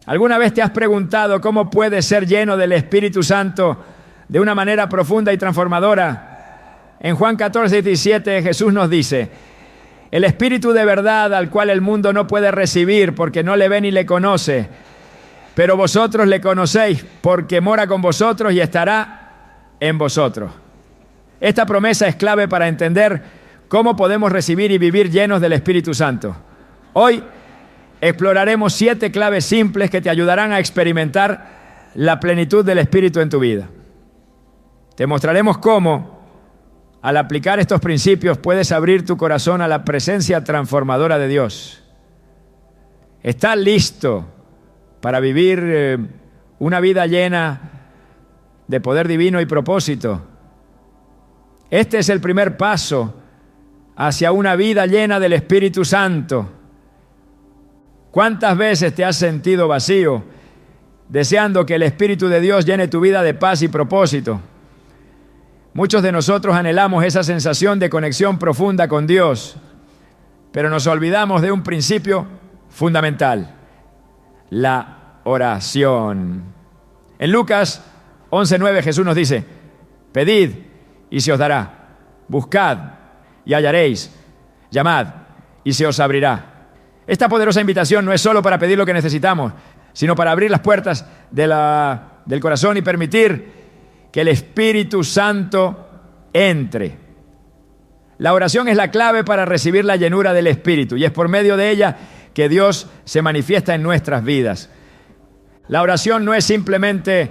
¿Alguna vez te has preguntado cómo puedes ser lleno del Espíritu Santo de una manera profunda y transformadora? En Juan 14:17 Jesús nos dice: el Espíritu de verdad, al cual el mundo no puede recibir porque no le ve ni le conoce, pero vosotros le conocéis porque mora con vosotros y estará en vosotros. Esta promesa es clave para entender cómo podemos recibir y vivir llenos del Espíritu Santo. Hoy exploraremos 7 claves simples que te ayudarán a experimentar la plenitud del Espíritu en tu vida. Te mostraremos cómo, al aplicar estos principios, puedes abrir tu corazón a la presencia transformadora de Dios. ¿Estás listo para vivir una vida llena de poder divino y propósito? Este es el primer paso hacia una vida llena del Espíritu Santo. ¿Cuántas veces te has sentido vacío, deseando que el Espíritu de Dios llene tu vida de paz y propósito? Muchos de nosotros anhelamos esa sensación de conexión profunda con Dios, pero nos olvidamos de un principio fundamental: la oración. En Lucas 11:9 Jesús nos dice: pedid y se os dará, buscad y hallaréis, llamad y se os abrirá. Esta poderosa invitación no es solo para pedir lo que necesitamos, sino para abrir las puertas del corazón y permitir que el Espíritu Santo entre. La oración es la clave para recibir la llenura del Espíritu, y es por medio de ella que Dios se manifiesta en nuestras vidas. La oración no es simplemente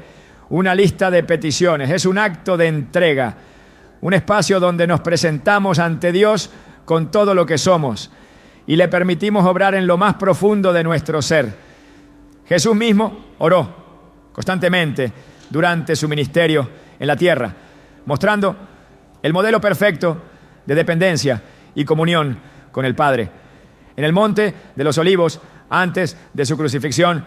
una lista de peticiones, es un acto de entrega, un espacio donde nos presentamos ante Dios con todo lo que somos y le permitimos obrar en lo más profundo de nuestro ser. Jesús mismo oró constantemente durante su ministerio en la tierra, mostrando el modelo perfecto de dependencia y comunión con el Padre. En el Monte de los Olivos, antes de su crucifixión,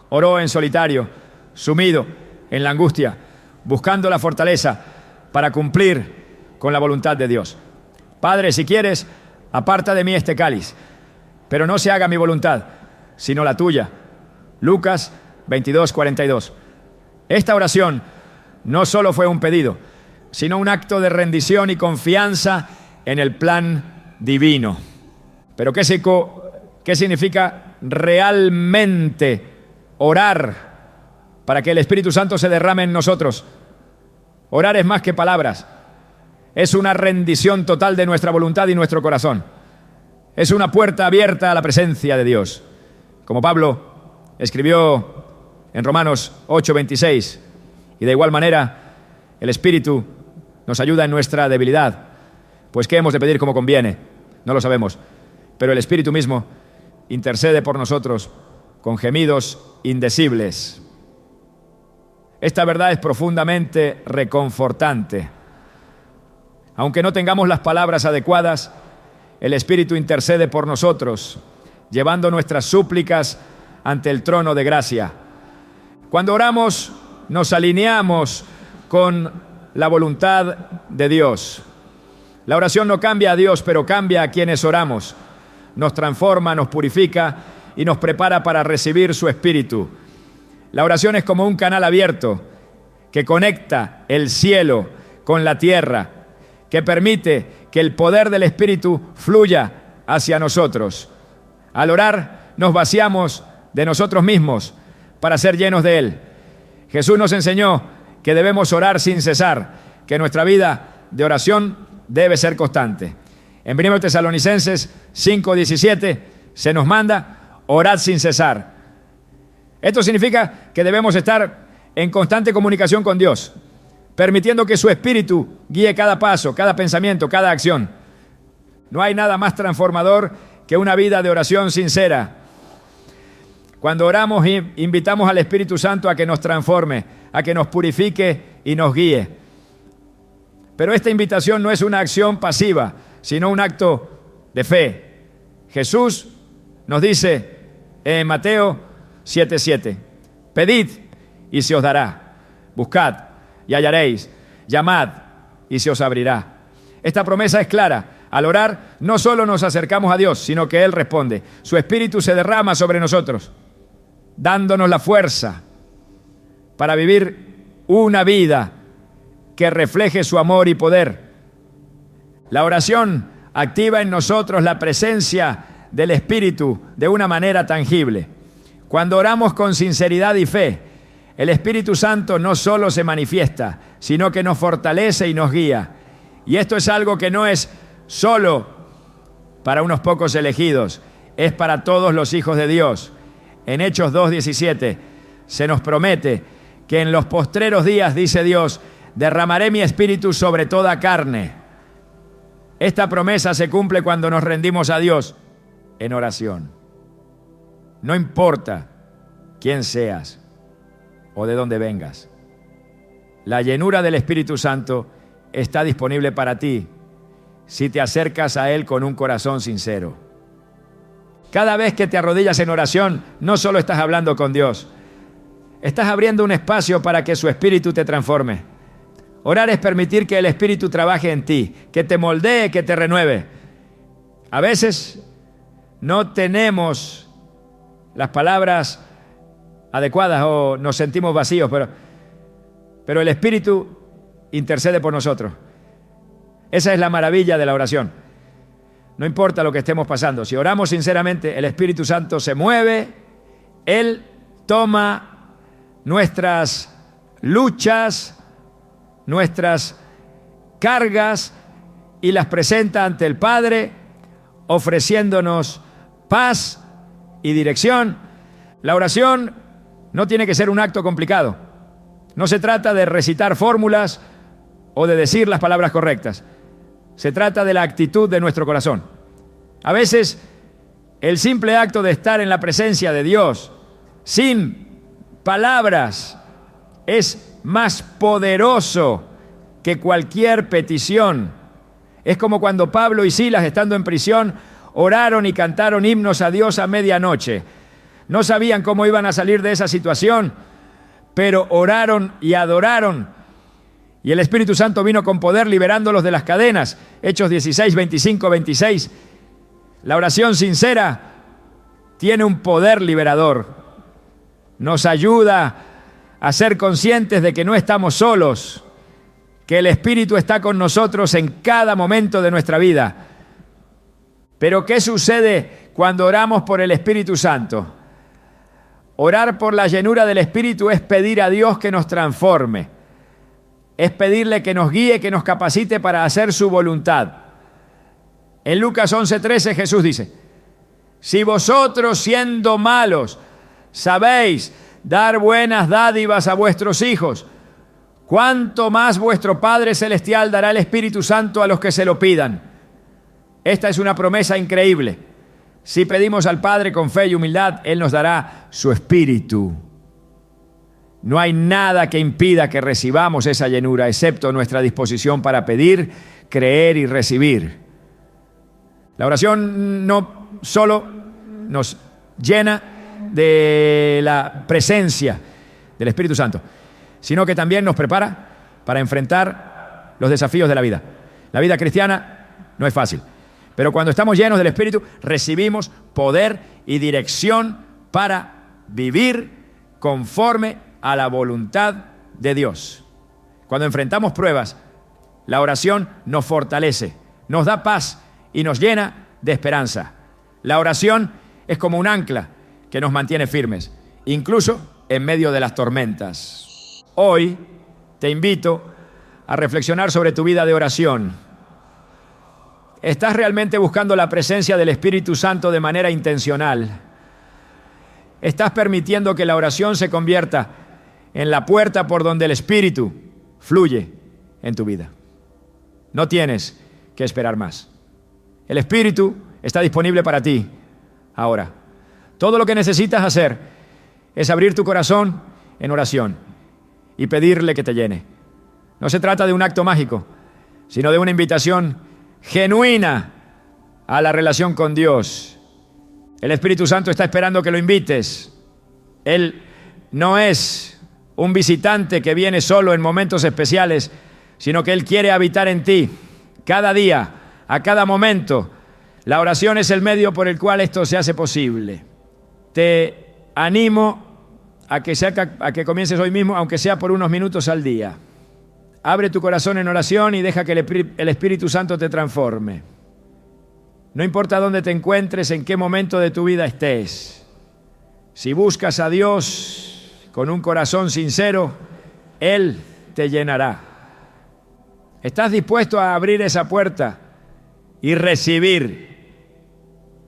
oró en solitario, sumido en la angustia, buscando la fortaleza para cumplir con la voluntad de Dios. Padre, si quieres, aparta de mí este cáliz, pero no se haga mi voluntad, sino la tuya. Lucas 22:42. Esta oración no solo fue un pedido, sino un acto de rendición y confianza en el plan divino. Pero ¿qué significa realmente orar para que el Espíritu Santo se derrame en nosotros? Orar es más que palabras. Es una rendición total de nuestra voluntad y nuestro corazón. Es una puerta abierta a la presencia de Dios. Como Pablo escribió en Romanos 8:26, y de igual manera el Espíritu nos ayuda en nuestra debilidad. Pues ¿qué hemos de pedir como conviene? No lo sabemos, pero el Espíritu mismo intercede por nosotros con gemidos indecibles. Esta verdad es profundamente reconfortante. Aunque no tengamos las palabras adecuadas, el Espíritu intercede por nosotros, llevando nuestras súplicas ante el trono de gracia. Cuando oramos, nos alineamos con la voluntad de Dios. La oración no cambia a Dios, pero cambia a quienes oramos. Nos transforma, nos purifica y nos prepara para recibir su Espíritu. La oración es como un canal abierto que conecta el cielo con la tierra, que permite que el poder del Espíritu fluya hacia nosotros. Al orar, nos vaciamos de nosotros mismos para ser llenos de Él. Jesús nos enseñó que debemos orar sin cesar, que nuestra vida de oración debe ser constante. En 1 Tesalonicenses 5:17 se nos manda: orad sin cesar. Esto significa que debemos estar en constante comunicación con Dios, permitiendo que su Espíritu guíe cada paso, cada pensamiento, cada acción. No hay nada más transformador que una vida de oración sincera. Cuando oramos, invitamos al Espíritu Santo a que nos transforme, a que nos purifique y nos guíe. Pero esta invitación no es una acción pasiva, sino un acto de fe. Jesús nos dice en Mateo 7:7: pedid y se os dará, buscad y hallaréis, llamad y se os abrirá. Esta promesa es clara. Al orar, no solo nos acercamos a Dios, sino que Él responde. Su Espíritu se derrama sobre nosotros. dándonos la fuerza para vivir una vida que refleje su amor y poder. La oración activa en nosotros la presencia del Espíritu de una manera tangible. Cuando oramos con sinceridad y fe, el Espíritu Santo no solo se manifiesta, sino que nos fortalece y nos guía. Y esto es algo que no es solo para unos pocos elegidos, es para todos los hijos de Dios. En Hechos 2:17 se nos promete que en los postreros días, dice Dios, derramaré mi espíritu sobre toda carne. Esta promesa se cumple cuando nos rendimos a Dios en oración. No importa quién seas o de dónde vengas, la llenura del Espíritu Santo está disponible para ti si te acercas a Él con un corazón sincero. Cada vez que te arrodillas en oración, no solo estás hablando con Dios, estás abriendo un espacio para que su Espíritu te transforme. Orar es permitir que el Espíritu trabaje en ti, que te moldee, que te renueve. A veces no tenemos las palabras adecuadas o nos sentimos vacíos, pero el Espíritu intercede por nosotros. Esa es la maravilla de la oración. No importa lo que estemos pasando, si oramos sinceramente, el Espíritu Santo se mueve, Él toma nuestras luchas, nuestras cargas y las presenta ante el Padre, ofreciéndonos paz y dirección. La oración no tiene que ser un acto complicado. No se trata de recitar fórmulas o de decir las palabras correctas. Se trata de la actitud de nuestro corazón. A veces, el simple acto de estar en la presencia de Dios, sin palabras, es más poderoso que cualquier petición. Es como cuando Pablo y Silas, estando en prisión, oraron y cantaron himnos a Dios a medianoche. No sabían cómo iban a salir de esa situación, pero oraron y adoraron. Y el Espíritu Santo vino con poder liberándolos de las cadenas. Hechos 16, 25, 26. La oración sincera tiene un poder liberador. Nos ayuda a ser conscientes de que no estamos solos, que el Espíritu está con nosotros en cada momento de nuestra vida. Pero ¿qué sucede cuando oramos por el Espíritu Santo? Orar por la llenura del Espíritu es pedir a Dios que nos transforme. Es pedirle que nos guíe, que nos capacite para hacer su voluntad. En Lucas 11:13 Jesús dice: si vosotros siendo malos sabéis dar buenas dádivas a vuestros hijos, ¿cuánto más vuestro Padre Celestial dará el Espíritu Santo a los que se lo pidan? Esta es una promesa increíble. Si pedimos al Padre con fe y humildad, Él nos dará su Espíritu. No hay nada que impida que recibamos esa llenura, excepto nuestra disposición para pedir, creer y recibir. La oración no solo nos llena de la presencia del Espíritu Santo, sino que también nos prepara para enfrentar los desafíos de la vida. La vida cristiana no es fácil, pero cuando estamos llenos del Espíritu, recibimos poder y dirección para vivir conforme a la voluntad de Dios. Cuando enfrentamos pruebas, la oración nos fortalece, nos da paz y nos llena de esperanza. La oración es como un ancla que nos mantiene firmes, incluso en medio de las tormentas. Hoy te invito a reflexionar sobre tu vida de oración. ¿Estás realmente buscando la presencia del Espíritu Santo de manera intencional? ¿Estás permitiendo que la oración se convierta en la puerta por donde el Espíritu fluye en tu vida? No tienes que esperar más. El Espíritu está disponible para ti ahora. Todo lo que necesitas hacer es abrir tu corazón en oración y pedirle que te llene. No se trata de un acto mágico, sino de una invitación genuina a la relación con Dios. El Espíritu Santo está esperando que lo invites. Él no es un visitante que viene solo en momentos especiales, sino que Él quiere habitar en ti cada día, a cada momento. La oración es el medio por el cual esto se hace posible. Te animo a que comiences hoy mismo, aunque sea por unos minutos al día. Abre tu corazón en oración y deja que el Espíritu Santo te transforme. No importa dónde te encuentres, en qué momento de tu vida estés. Si buscas a Dios con un corazón sincero, Él te llenará. ¿Estás dispuesto a abrir esa puerta y recibir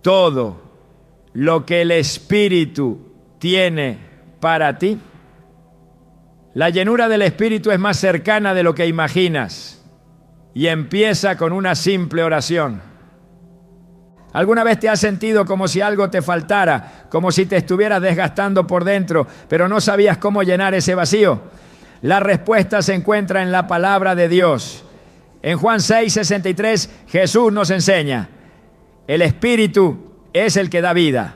todo lo que el Espíritu tiene para ti? La llenura del Espíritu es más cercana de lo que imaginas y empieza con una simple oración. ¿Alguna vez te has sentido como si algo te faltara, como si te estuvieras desgastando por dentro, pero no sabías cómo llenar ese vacío? La respuesta se encuentra en la palabra de Dios. En Juan 6:63, Jesús nos enseña: el Espíritu es el que da vida.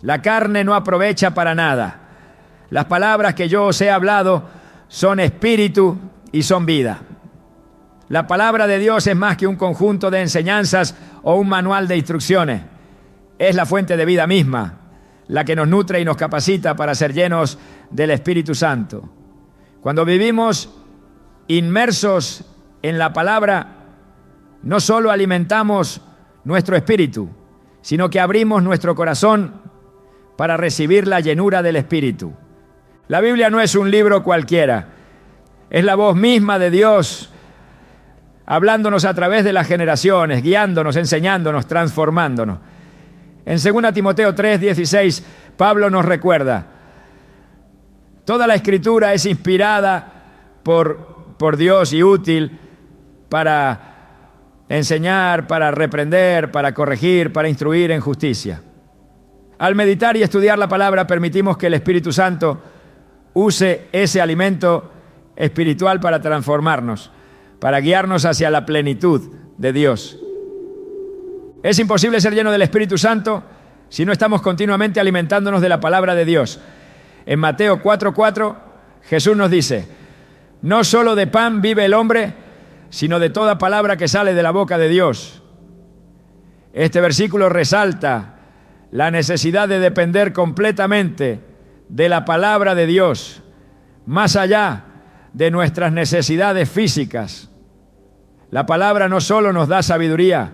La carne no aprovecha para nada. Las palabras que yo os he hablado son espíritu y son vida. La palabra de Dios es más que un conjunto de enseñanzas o un manual de instrucciones. Es la fuente de vida misma, la que nos nutre y nos capacita para ser llenos del Espíritu Santo. Cuando vivimos inmersos en la palabra, no solo alimentamos nuestro espíritu, sino que abrimos nuestro corazón para recibir la llenura del Espíritu. La Biblia no es un libro cualquiera, es la voz misma de Dios, hablándonos a través de las generaciones, guiándonos, enseñándonos, transformándonos. En 2 Timoteo 3:16, Pablo nos recuerda: toda la Escritura es inspirada por Dios y útil para enseñar, para reprender, para corregir, para instruir en justicia. Al meditar y estudiar la palabra, permitimos que el Espíritu Santo use ese alimento espiritual para transformarnos, para guiarnos hacia la plenitud de Dios. Es imposible ser lleno del Espíritu Santo si no estamos continuamente alimentándonos de la palabra de Dios. En Mateo 4:4, Jesús nos dice: no solo de pan vive el hombre, sino de toda palabra que sale de la boca de Dios. Este versículo resalta la necesidad de depender completamente de la palabra de Dios, más allá de nuestras necesidades físicas. La palabra no solo nos da sabiduría,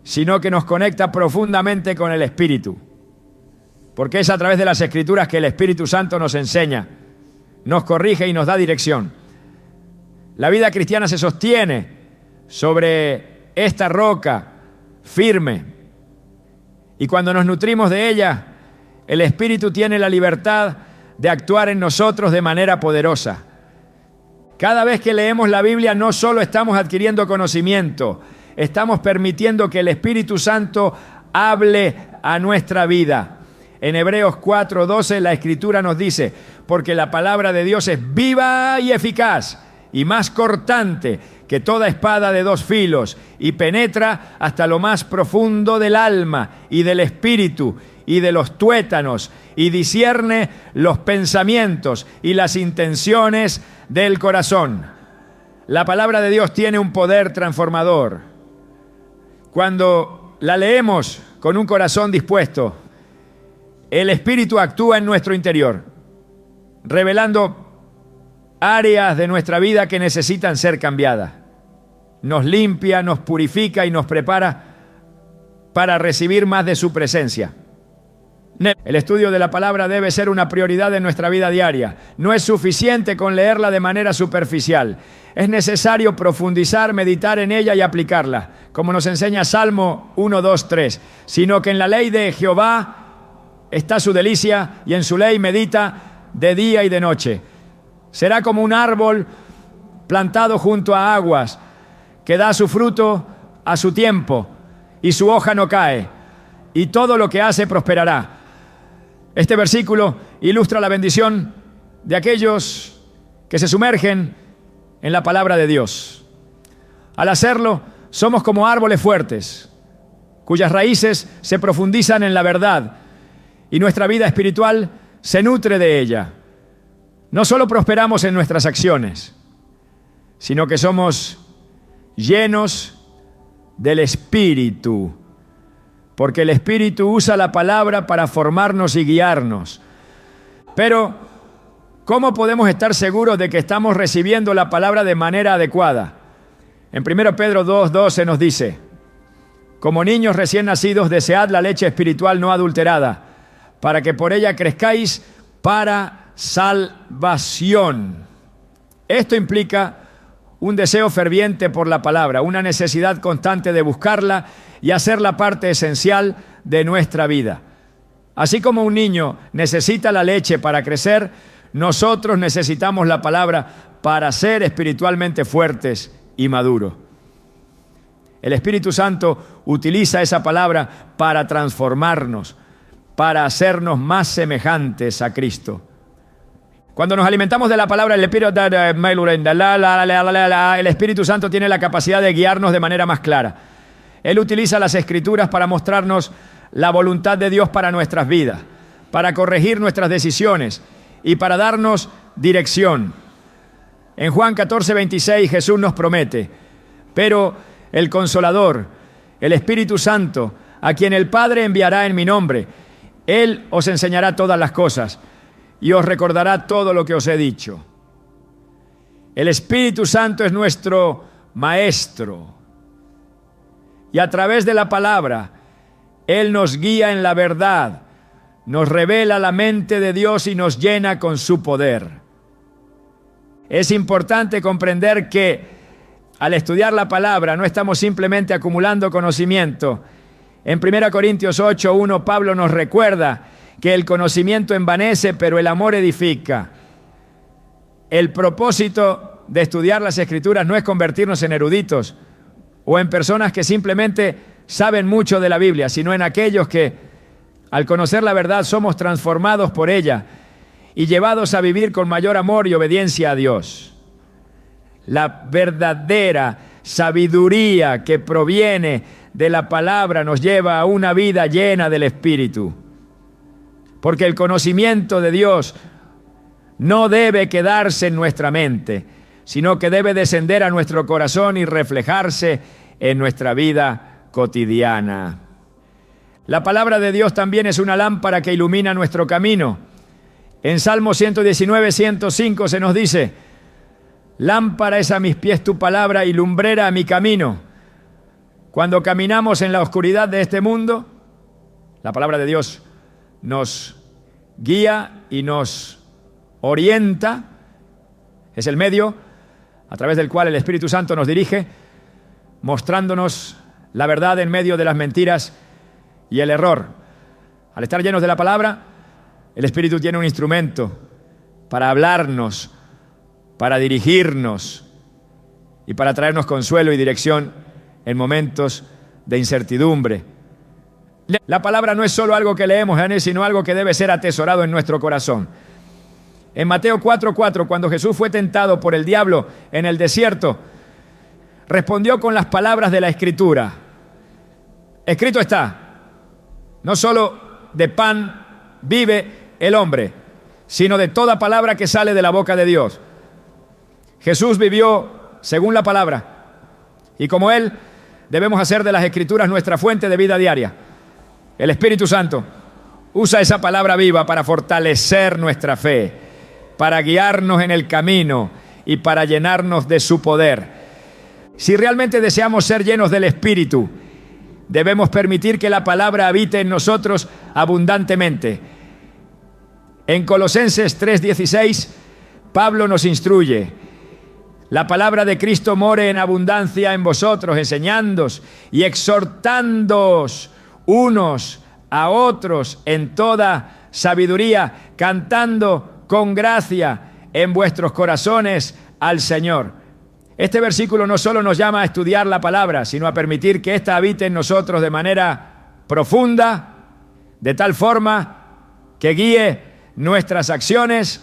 sino que nos conecta profundamente con el Espíritu, porque es a través de las Escrituras que el Espíritu Santo nos enseña, nos corrige y nos da dirección. La vida cristiana se sostiene sobre esta roca firme, y cuando nos nutrimos de ella, el Espíritu tiene la libertad de actuar en nosotros de manera poderosa. Cada vez que leemos la Biblia, no solo estamos adquiriendo conocimiento, estamos permitiendo que el Espíritu Santo hable a nuestra vida. En Hebreos 4:12 la Escritura nos dice: porque la palabra de Dios es viva y eficaz, y más cortante que toda espada de dos filos, y penetra hasta lo más profundo del alma y del espíritu y de los tuétanos, y discierne los pensamientos y las intenciones del corazón. La palabra de Dios tiene un poder transformador. Cuando la leemos con un corazón dispuesto, el Espíritu actúa en nuestro interior, revelando áreas de nuestra vida que necesitan ser cambiadas. Nos limpia, nos purifica y nos prepara para recibir más de su presencia. El estudio de la palabra debe ser una prioridad en nuestra vida diaria. No es suficiente con leerla de manera superficial. Es necesario profundizar, meditar en ella y aplicarla, como nos enseña Salmo 1:2-3. Sino que en la ley de Jehová está su delicia, y en su ley medita de día y de noche. Será como un árbol plantado junto a aguas, que da su fruto a su tiempo, y su hoja no cae, y todo lo que hace prosperará. Este versículo ilustra la bendición de aquellos que se sumergen en la palabra de Dios. Al hacerlo, somos como árboles fuertes, cuyas raíces se profundizan en la verdad, y nuestra vida espiritual se nutre de ella. No solo prosperamos en nuestras acciones, sino que somos llenos del Espíritu, porque el Espíritu usa la palabra para formarnos y guiarnos. Pero, ¿cómo podemos estar seguros de que estamos recibiendo la palabra de manera adecuada? En 1 Pedro 2:12 nos dice: como niños recién nacidos, desead la leche espiritual no adulterada, para que por ella crezcáis para salvación. Esto implica un deseo ferviente por la palabra, una necesidad constante de buscarla y hacerla parte esencial de nuestra vida. Así como un niño necesita la leche para crecer, nosotros necesitamos la palabra para ser espiritualmente fuertes y maduros. El Espíritu Santo utiliza esa palabra para transformarnos, para hacernos más semejantes a Cristo. Cuando nos alimentamos de la palabra, el Espíritu Santo tiene la capacidad de guiarnos de manera más clara. Él utiliza las Escrituras para mostrarnos la voluntad de Dios para nuestras vidas, para corregir nuestras decisiones y para darnos dirección. En Juan 14:26 Jesús nos promete: pero el Consolador, el Espíritu Santo, a quien el Padre enviará en mi nombre, Él os enseñará todas las cosas y os recordará todo lo que os he dicho. El Espíritu Santo es nuestro Maestro. Y a través de la palabra, Él nos guía en la verdad, nos revela la mente de Dios y nos llena con su poder. Es importante comprender que al estudiar la palabra no estamos simplemente acumulando conocimiento. En 1 Corintios 8:1 Pablo nos recuerda que el conocimiento envanece, pero el amor edifica. El propósito de estudiar las Escrituras no es convertirnos en eruditos o en personas que simplemente saben mucho de la Biblia, sino en aquellos que, al conocer la verdad, somos transformados por ella y llevados a vivir con mayor amor y obediencia a Dios. La verdadera sabiduría que proviene de la palabra nos lleva a una vida llena del Espíritu. Porque el conocimiento de Dios no debe quedarse en nuestra mente, sino que debe descender a nuestro corazón y reflejarse en nuestra vida cotidiana. La palabra de Dios también es una lámpara que ilumina nuestro camino. En Salmo 119:105 se nos dice: lámpara es a mis pies tu palabra y lumbrera a mi camino. Cuando caminamos en la oscuridad de este mundo, la palabra de Dios nos guía y nos orienta. Es el medio a través del cual el Espíritu Santo nos dirige, mostrándonos la verdad en medio de las mentiras y el error. Al estar llenos de la palabra, el Espíritu tiene un instrumento para hablarnos, para dirigirnos y para traernos consuelo y dirección en momentos de incertidumbre. La palabra no es solo algo que leemos, sino algo que debe ser atesorado en nuestro corazón. En Mateo 4:4, cuando Jesús fue tentado por el diablo en el desierto, respondió con las palabras de la Escritura. Escrito está: no solo de pan vive el hombre, sino de toda palabra que sale de la boca de Dios. Jesús vivió según la palabra, y como Él, debemos hacer de las Escrituras nuestra fuente de vida diaria. El Espíritu Santo usa esa palabra viva para fortalecer nuestra fe, para guiarnos en el camino y para llenarnos de su poder. Si realmente deseamos ser llenos del Espíritu, debemos permitir que la palabra habite en nosotros abundantemente. En Colosenses 3:16, Pablo nos instruye: la palabra de Cristo more en abundancia en vosotros, enseñándoos y exhortándoos unos a otros en toda sabiduría, cantando con gracia en vuestros corazones al Señor. Este versículo no solo nos llama a estudiar la palabra, sino a permitir que ésta habite en nosotros de manera profunda, de tal forma que guíe nuestras acciones,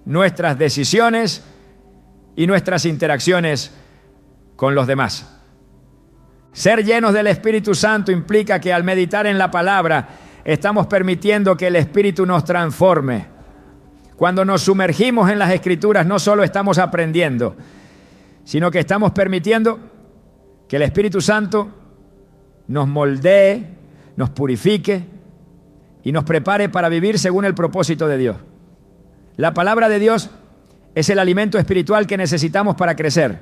nuestras decisiones y nuestras interacciones con los demás. Ser llenos del Espíritu Santo implica que al meditar en la palabra estamos permitiendo que el Espíritu nos transforme. Cuando nos sumergimos en las Escrituras no solo estamos aprendiendo, sino que estamos permitiendo que el Espíritu Santo nos moldee, nos purifique y nos prepare para vivir según el propósito de Dios. La palabra de Dios es el alimento espiritual que necesitamos para crecer.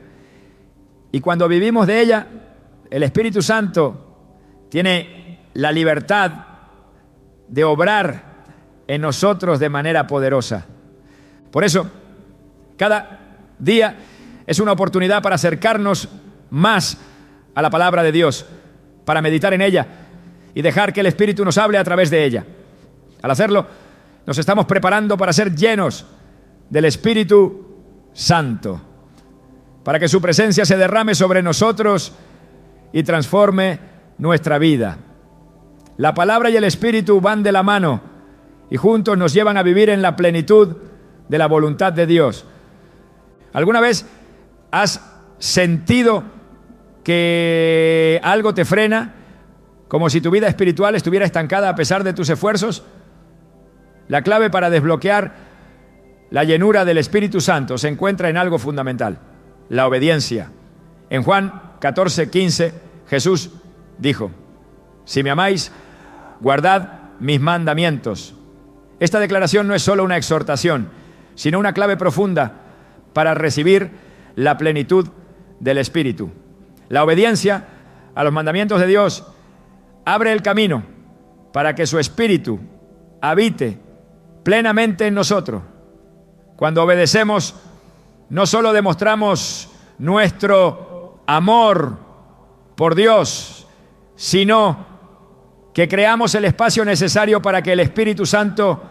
Y cuando vivimos de ella, el Espíritu Santo tiene la libertad de obrar en nosotros de manera poderosa. Por eso, cada día es una oportunidad para acercarnos más a la palabra de Dios, para meditar en ella y dejar que el Espíritu nos hable a través de ella. Al hacerlo, nos estamos preparando para ser llenos del Espíritu Santo, para que su presencia se derrame sobre nosotros y transforme nuestra vida. La palabra y el Espíritu van de la mano y juntos nos llevan a vivir en la plenitud de la voluntad de Dios. ¿Alguna vez has sentido que algo te frena, como si tu vida espiritual estuviera estancada a pesar de tus esfuerzos? La clave para desbloquear la llenura del Espíritu Santo se encuentra en algo fundamental: la obediencia. En Juan 14:15, Jesús dijo: si me amáis, guardad mis mandamientos. Esta declaración no es solo una exhortación, sino una clave profunda para recibir la plenitud del Espíritu. La obediencia a los mandamientos de Dios abre el camino para que su Espíritu habite plenamente en nosotros. Cuando obedecemos, no solo demostramos nuestro amor por Dios, sino que creamos el espacio necesario para que el Espíritu Santo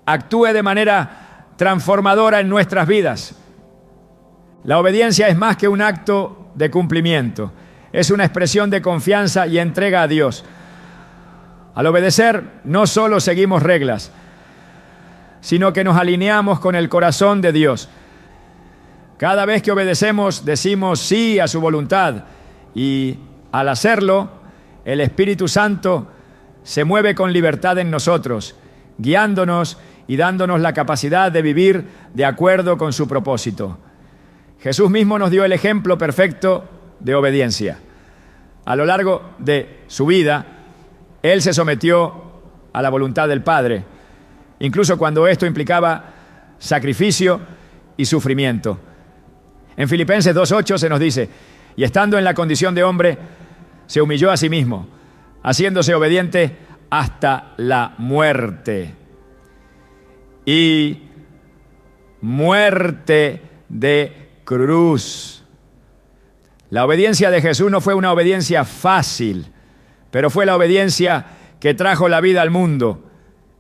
actúe de manera transformadora en nuestras vidas. La obediencia es más que un acto de cumplimiento, es una expresión de confianza y entrega a Dios. Al obedecer, no solo seguimos reglas, sino que nos alineamos con el corazón de Dios. Cada vez que obedecemos, decimos sí a su voluntad, y al hacerlo, el Espíritu Santo se mueve con libertad en nosotros, guiándonos y dándonos la capacidad de vivir de acuerdo con su propósito. Jesús mismo nos dio el ejemplo perfecto de obediencia. A lo largo de su vida, Él se sometió a la voluntad del Padre, incluso cuando esto implicaba sacrificio y sufrimiento. En Filipenses 2:8 se nos dice: y estando en la condición de hombre, se humilló a sí mismo, haciéndose obediente hasta la muerte. Y muerte de cruz. La obediencia de Jesús no fue una obediencia fácil, pero fue la obediencia que trajo la vida al mundo.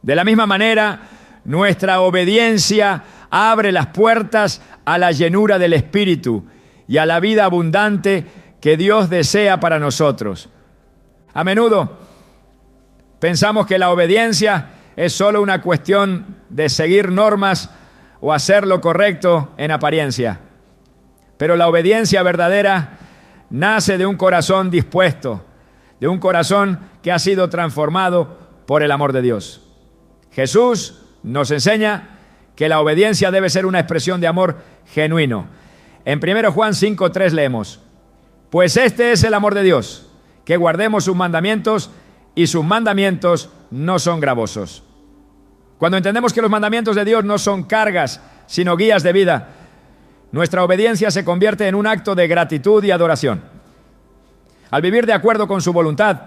De la misma manera, nuestra obediencia abre las puertas a la llenura del Espíritu y a la vida abundante que Dios desea para nosotros. A menudo pensamos que la obediencia es solo una cuestión de seguir normas o hacer lo correcto en apariencia. Pero la obediencia verdadera nace de un corazón dispuesto, de un corazón que ha sido transformado por el amor de Dios. Jesús nos enseña que la obediencia debe ser una expresión de amor genuino. En 1 Juan 5:3 leemos: pues este es el amor de Dios, que guardemos sus mandamientos, y sus mandamientos no son gravosos. Cuando entendemos que los mandamientos de Dios no son cargas, sino guías de vida, nuestra obediencia se convierte en un acto de gratitud y adoración. Al vivir de acuerdo con su voluntad,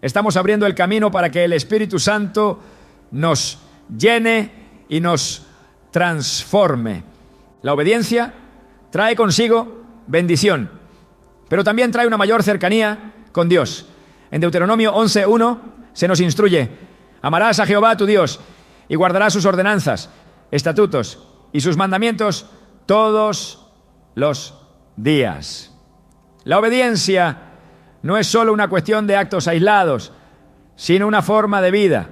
estamos abriendo el camino para que el Espíritu Santo nos llene y nos transforme. La obediencia trae consigo bendición, pero también trae una mayor cercanía con Dios. En Deuteronomio 11:1 se nos instruye: amarás a Jehová tu Dios y guardarás sus ordenanzas, estatutos y sus mandamientos todos los días. La obediencia no es solo una cuestión de actos aislados, sino una forma de vida.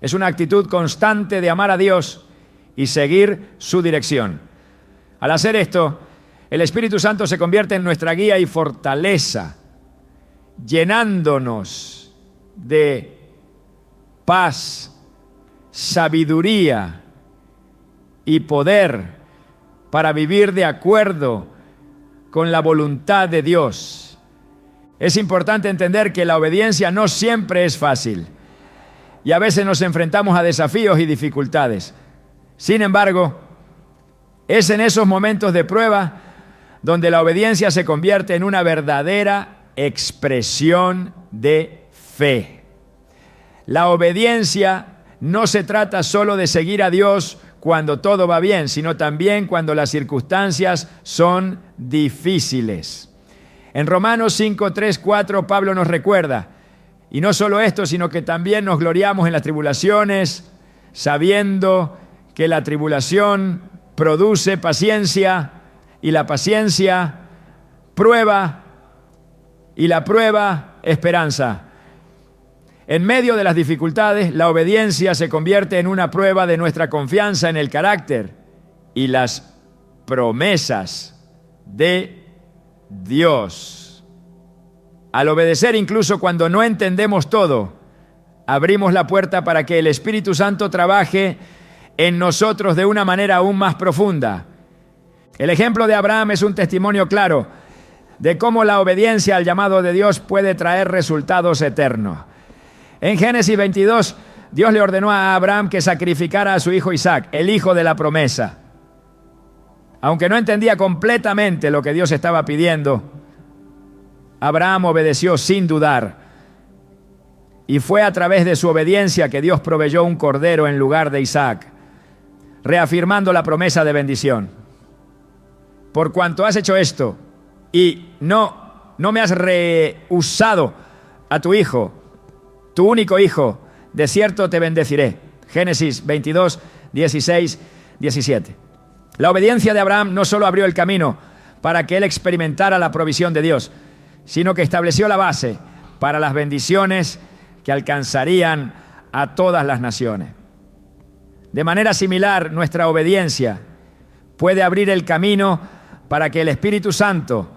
Es una actitud constante de amar a Dios y seguir su dirección. Al hacer esto, el Espíritu Santo se convierte en nuestra guía y fortaleza, llenándonos de paz, sabiduría y poder para vivir de acuerdo con la voluntad de Dios. Es importante entender que la obediencia no siempre es fácil y a veces nos enfrentamos a desafíos y dificultades. Sin embargo, es en esos momentos de prueba donde la obediencia se convierte en una verdadera expresión de fe. La obediencia no se trata solo de seguir a Dios cuando todo va bien, sino también cuando las circunstancias son difíciles. En Romanos 5, 3, 4, Pablo nos recuerda, y no solo esto, sino que también nos gloriamos en las tribulaciones, sabiendo que la tribulación produce paciencia, y la paciencia prueba, y la prueba esperanza. En medio de las dificultades, la obediencia se convierte en una prueba de nuestra confianza en el carácter y las promesas de Dios. Al obedecer, incluso cuando no entendemos todo, abrimos la puerta para que el Espíritu Santo trabaje en nosotros de una manera aún más profunda. El ejemplo de Abraham es un testimonio claro de cómo la obediencia al llamado de Dios puede traer resultados eternos. En Génesis 22, Dios le ordenó a Abraham que sacrificara a su hijo Isaac, el hijo de la promesa. Aunque no entendía completamente lo que Dios estaba pidiendo, Abraham obedeció sin dudar. Y fue a través de su obediencia que Dios proveyó un cordero en lugar de Isaac, reafirmando la promesa de bendición. Por cuanto has hecho esto y no me has rehusado a tu hijo, tu único hijo, de cierto te bendeciré. Génesis 22, 16, 17. La obediencia de Abraham no solo abrió el camino para que él experimentara la provisión de Dios, sino que estableció la base para las bendiciones que alcanzarían a todas las naciones. De manera similar, nuestra obediencia puede abrir el camino para que el Espíritu Santo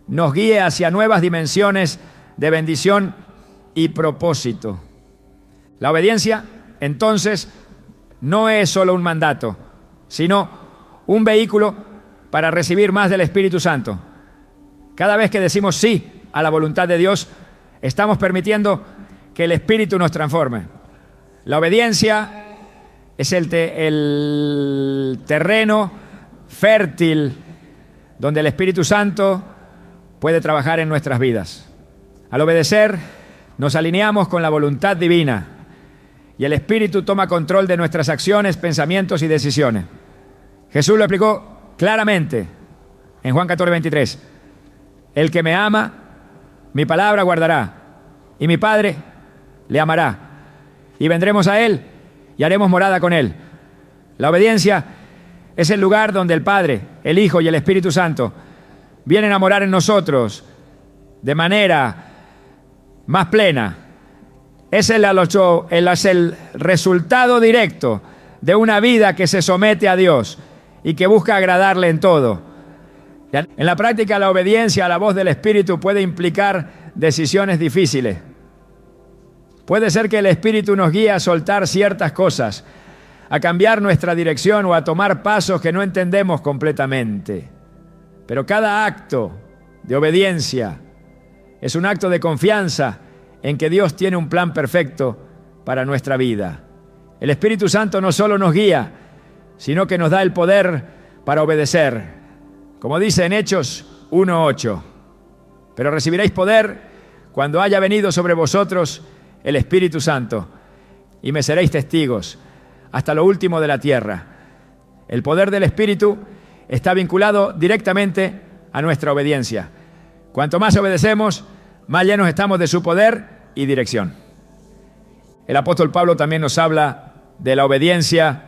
nos guíe hacia nuevas dimensiones de bendición y propósito. La obediencia, entonces, no es solo un mandato, sino un vehículo para recibir más del Espíritu Santo. Cada vez que decimos sí a la voluntad de Dios, estamos permitiendo que el Espíritu nos transforme. La obediencia es el terreno fértil donde el Espíritu Santo puede trabajar en nuestras vidas. Al obedecer, nos alineamos con la voluntad divina y el Espíritu toma control de nuestras acciones, pensamientos y decisiones. Jesús lo explicó claramente en Juan 14, 23. El que me ama, mi palabra guardará, y mi Padre le amará, y vendremos a Él y haremos morada con Él. La obediencia es el lugar donde el Padre, el Hijo y el Espíritu Santo vienen a morar en nosotros de manera más plena. Es el resultado directo de una vida que se somete a Dios y que busca agradarle en todo. En la práctica, la obediencia a la voz del Espíritu puede implicar decisiones difíciles. Puede ser que el Espíritu nos guíe a soltar ciertas cosas, a cambiar nuestra dirección o a tomar pasos que no entendemos completamente. Pero cada acto de obediencia es un acto de confianza en que Dios tiene un plan perfecto para nuestra vida. El Espíritu Santo no solo nos guía, sino que nos da el poder para obedecer. Como dice en Hechos 1:8, pero recibiréis poder cuando haya venido sobre vosotros el Espíritu Santo, y me seréis testigos hasta lo último de la tierra. El poder del Espíritu está vinculado directamente a nuestra obediencia. Cuanto más obedecemos, más llenos estamos de su poder y dirección. El apóstol Pablo también nos habla de la obediencia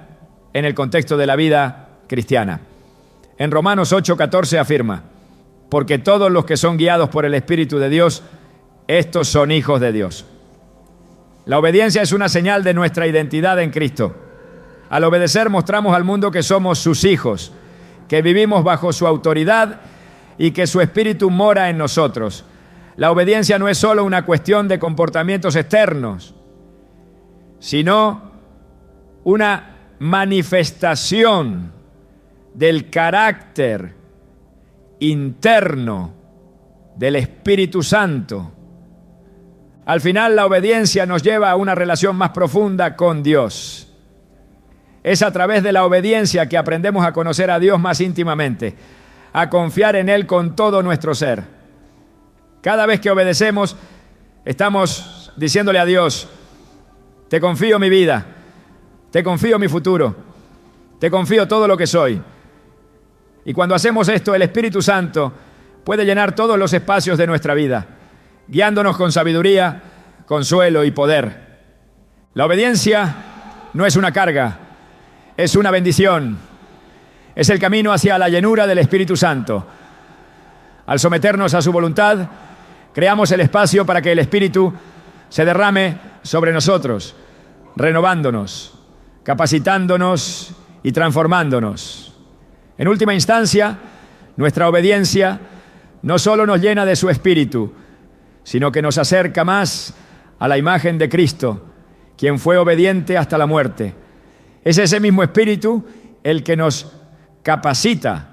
en el contexto de la vida cristiana. En Romanos 8:14 afirma: porque todos los que son guiados por el Espíritu de Dios, estos son hijos de Dios. La obediencia es una señal de nuestra identidad en Cristo. Al obedecer mostramos al mundo que somos sus hijos, que vivimos bajo su autoridad y que su Espíritu mora en nosotros. La obediencia no es solo una cuestión de comportamientos externos, sino una manifestación del carácter interno del Espíritu Santo. Al final, la obediencia nos lleva a una relación más profunda con Dios. Es a través de la obediencia que aprendemos a conocer a Dios más íntimamente, a confiar en Él con todo nuestro ser. Cada vez que obedecemos, estamos diciéndole a Dios: te confío mi vida, te confío mi futuro, te confío todo lo que soy. Y cuando hacemos esto, el Espíritu Santo puede llenar todos los espacios de nuestra vida, guiándonos con sabiduría, consuelo y poder. La obediencia no es una carga, es una bendición. Es el camino hacia la llenura del Espíritu Santo. Al someternos a su voluntad, creamos el espacio para que el Espíritu se derrame sobre nosotros, renovándonos, capacitándonos y transformándonos. En última instancia, nuestra obediencia no solo nos llena de su Espíritu, sino que nos acerca más a la imagen de Cristo, quien fue obediente hasta la muerte. Es ese mismo Espíritu el que nos capacita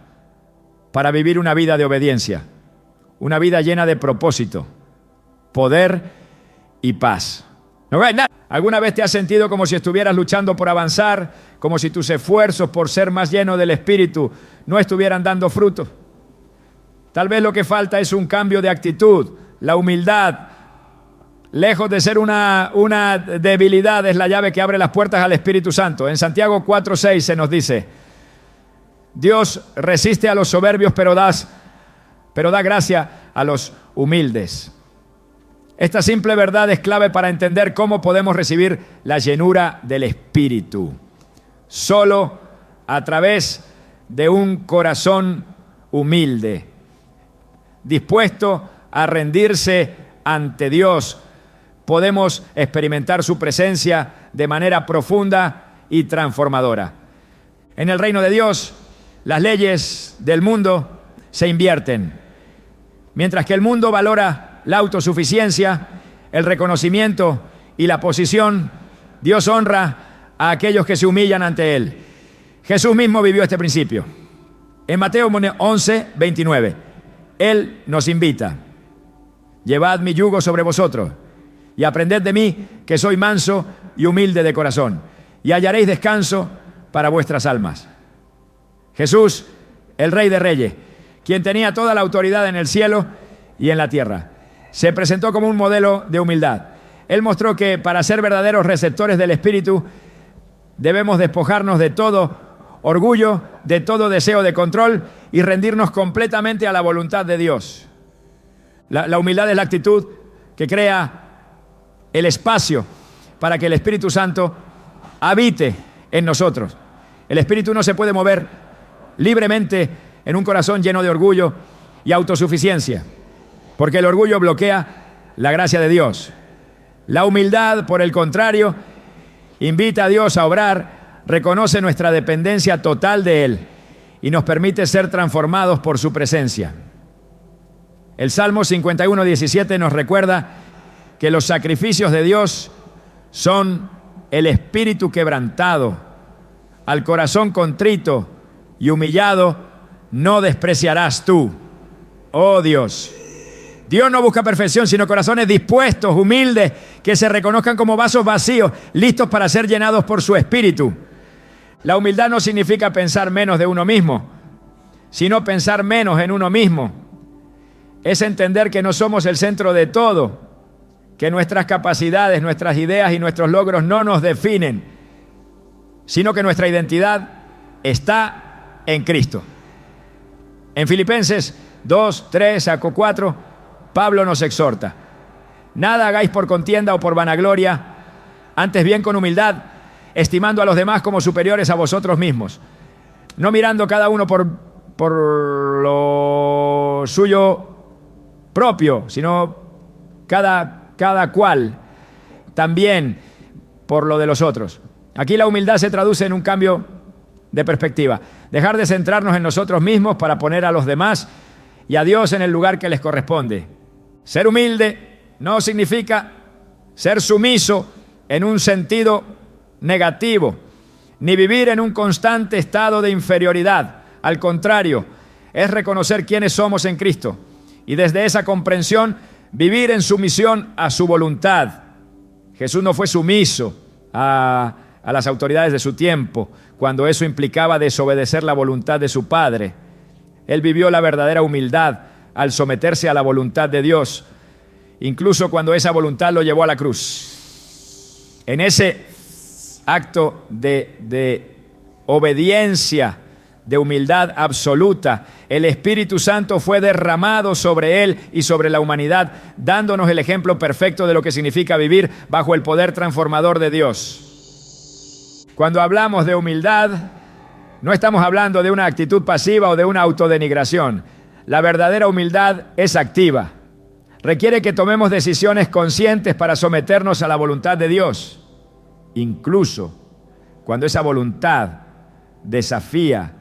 para vivir una vida de obediencia, una vida llena de propósito, poder y paz. ¿Alguna vez te has sentido como si estuvieras luchando por avanzar, como si tus esfuerzos por ser más lleno del Espíritu no estuvieran dando fruto? Tal vez lo que falta es un cambio de actitud. La humildad, lejos de ser una debilidad, es la llave que abre las puertas al Espíritu Santo. En Santiago 4:6 se nos dice: Dios resiste a los soberbios, pero da gracia a los humildes. Esta simple verdad es clave para entender cómo podemos recibir la llenura del Espíritu. Solo a través de un corazón humilde, dispuesto a rendirse ante Dios, podemos experimentar su presencia de manera profunda y transformadora. En el reino de Dios, las leyes del mundo se invierten. Mientras que el mundo valora la autosuficiencia, el reconocimiento y la posición, Dios honra a aquellos que se humillan ante Él. Jesús mismo vivió este principio. En Mateo 11:29, Él nos invita: llevad mi yugo sobre vosotros y aprended de mí, que soy manso y humilde de corazón, y hallaréis descanso para vuestras almas. Jesús, el Rey de Reyes, quien tenía toda la autoridad en el cielo y en la tierra, se presentó como un modelo de humildad. Él mostró que para ser verdaderos receptores del Espíritu debemos despojarnos de todo orgullo, de todo deseo de control y rendirnos completamente a la voluntad de Dios. La humildad es la actitud que crea el espacio para que el Espíritu Santo habite en nosotros. El Espíritu no se puede mover libremente en un corazón lleno de orgullo y autosuficiencia, porque el orgullo bloquea la gracia de Dios. La humildad, por el contrario, invita a Dios a obrar, reconoce nuestra dependencia total de Él y nos permite ser transformados por su presencia. El Salmo 51:17 nos recuerda que los sacrificios de Dios son el espíritu quebrantado. Al corazón contrito y humillado no despreciarás tú, oh Dios. Dios no busca perfección, sino corazones dispuestos, humildes, que se reconozcan como vasos vacíos, listos para ser llenados por su Espíritu. La humildad no significa pensar menos de uno mismo, sino pensar menos en uno mismo. Es entender que no somos el centro de todo, que nuestras capacidades, nuestras ideas y nuestros logros no nos definen, sino que nuestra identidad está en Cristo. En Filipenses 2:3-4, Pablo nos exhorta: nada hagáis por contienda o por vanagloria, antes bien con humildad, estimando a los demás como superiores a vosotros mismos, no mirando cada uno por lo suyo propio, sino cada cual también por lo de los otros. Aquí la humildad se traduce en un cambio de perspectiva. Dejar de centrarnos en nosotros mismos para poner a los demás y a Dios en el lugar que les corresponde. Ser humilde no significa ser sumiso en un sentido negativo, ni vivir en un constante estado de inferioridad. Al contrario, es reconocer quiénes somos en Cristo y desde esa comprensión vivir en sumisión a su voluntad. Jesús no fue sumiso a a las autoridades de su tiempo, cuando eso implicaba desobedecer la voluntad de su Padre. Él vivió la verdadera humildad al someterse a la voluntad de Dios, incluso cuando esa voluntad lo llevó a la cruz. En ese acto de obediencia, de humildad absoluta, el Espíritu Santo fue derramado sobre él y sobre la humanidad, dándonos el ejemplo perfecto de lo que significa vivir bajo el poder transformador de Dios. Cuando hablamos de humildad, no estamos hablando de una actitud pasiva o de una autodenigración. La verdadera humildad es activa. Requiere que tomemos decisiones conscientes para someternos a la voluntad de Dios, incluso cuando esa voluntad desafía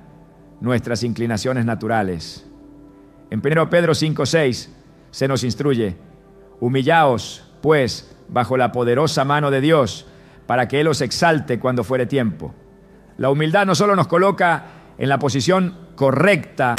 nuestras inclinaciones naturales. En 1 Pedro 5:6 se nos instruye: humillaos, pues, bajo la poderosa mano de Dios, para que Él os exalte cuando fuere tiempo. La humildad no solo nos coloca en la posición correcta,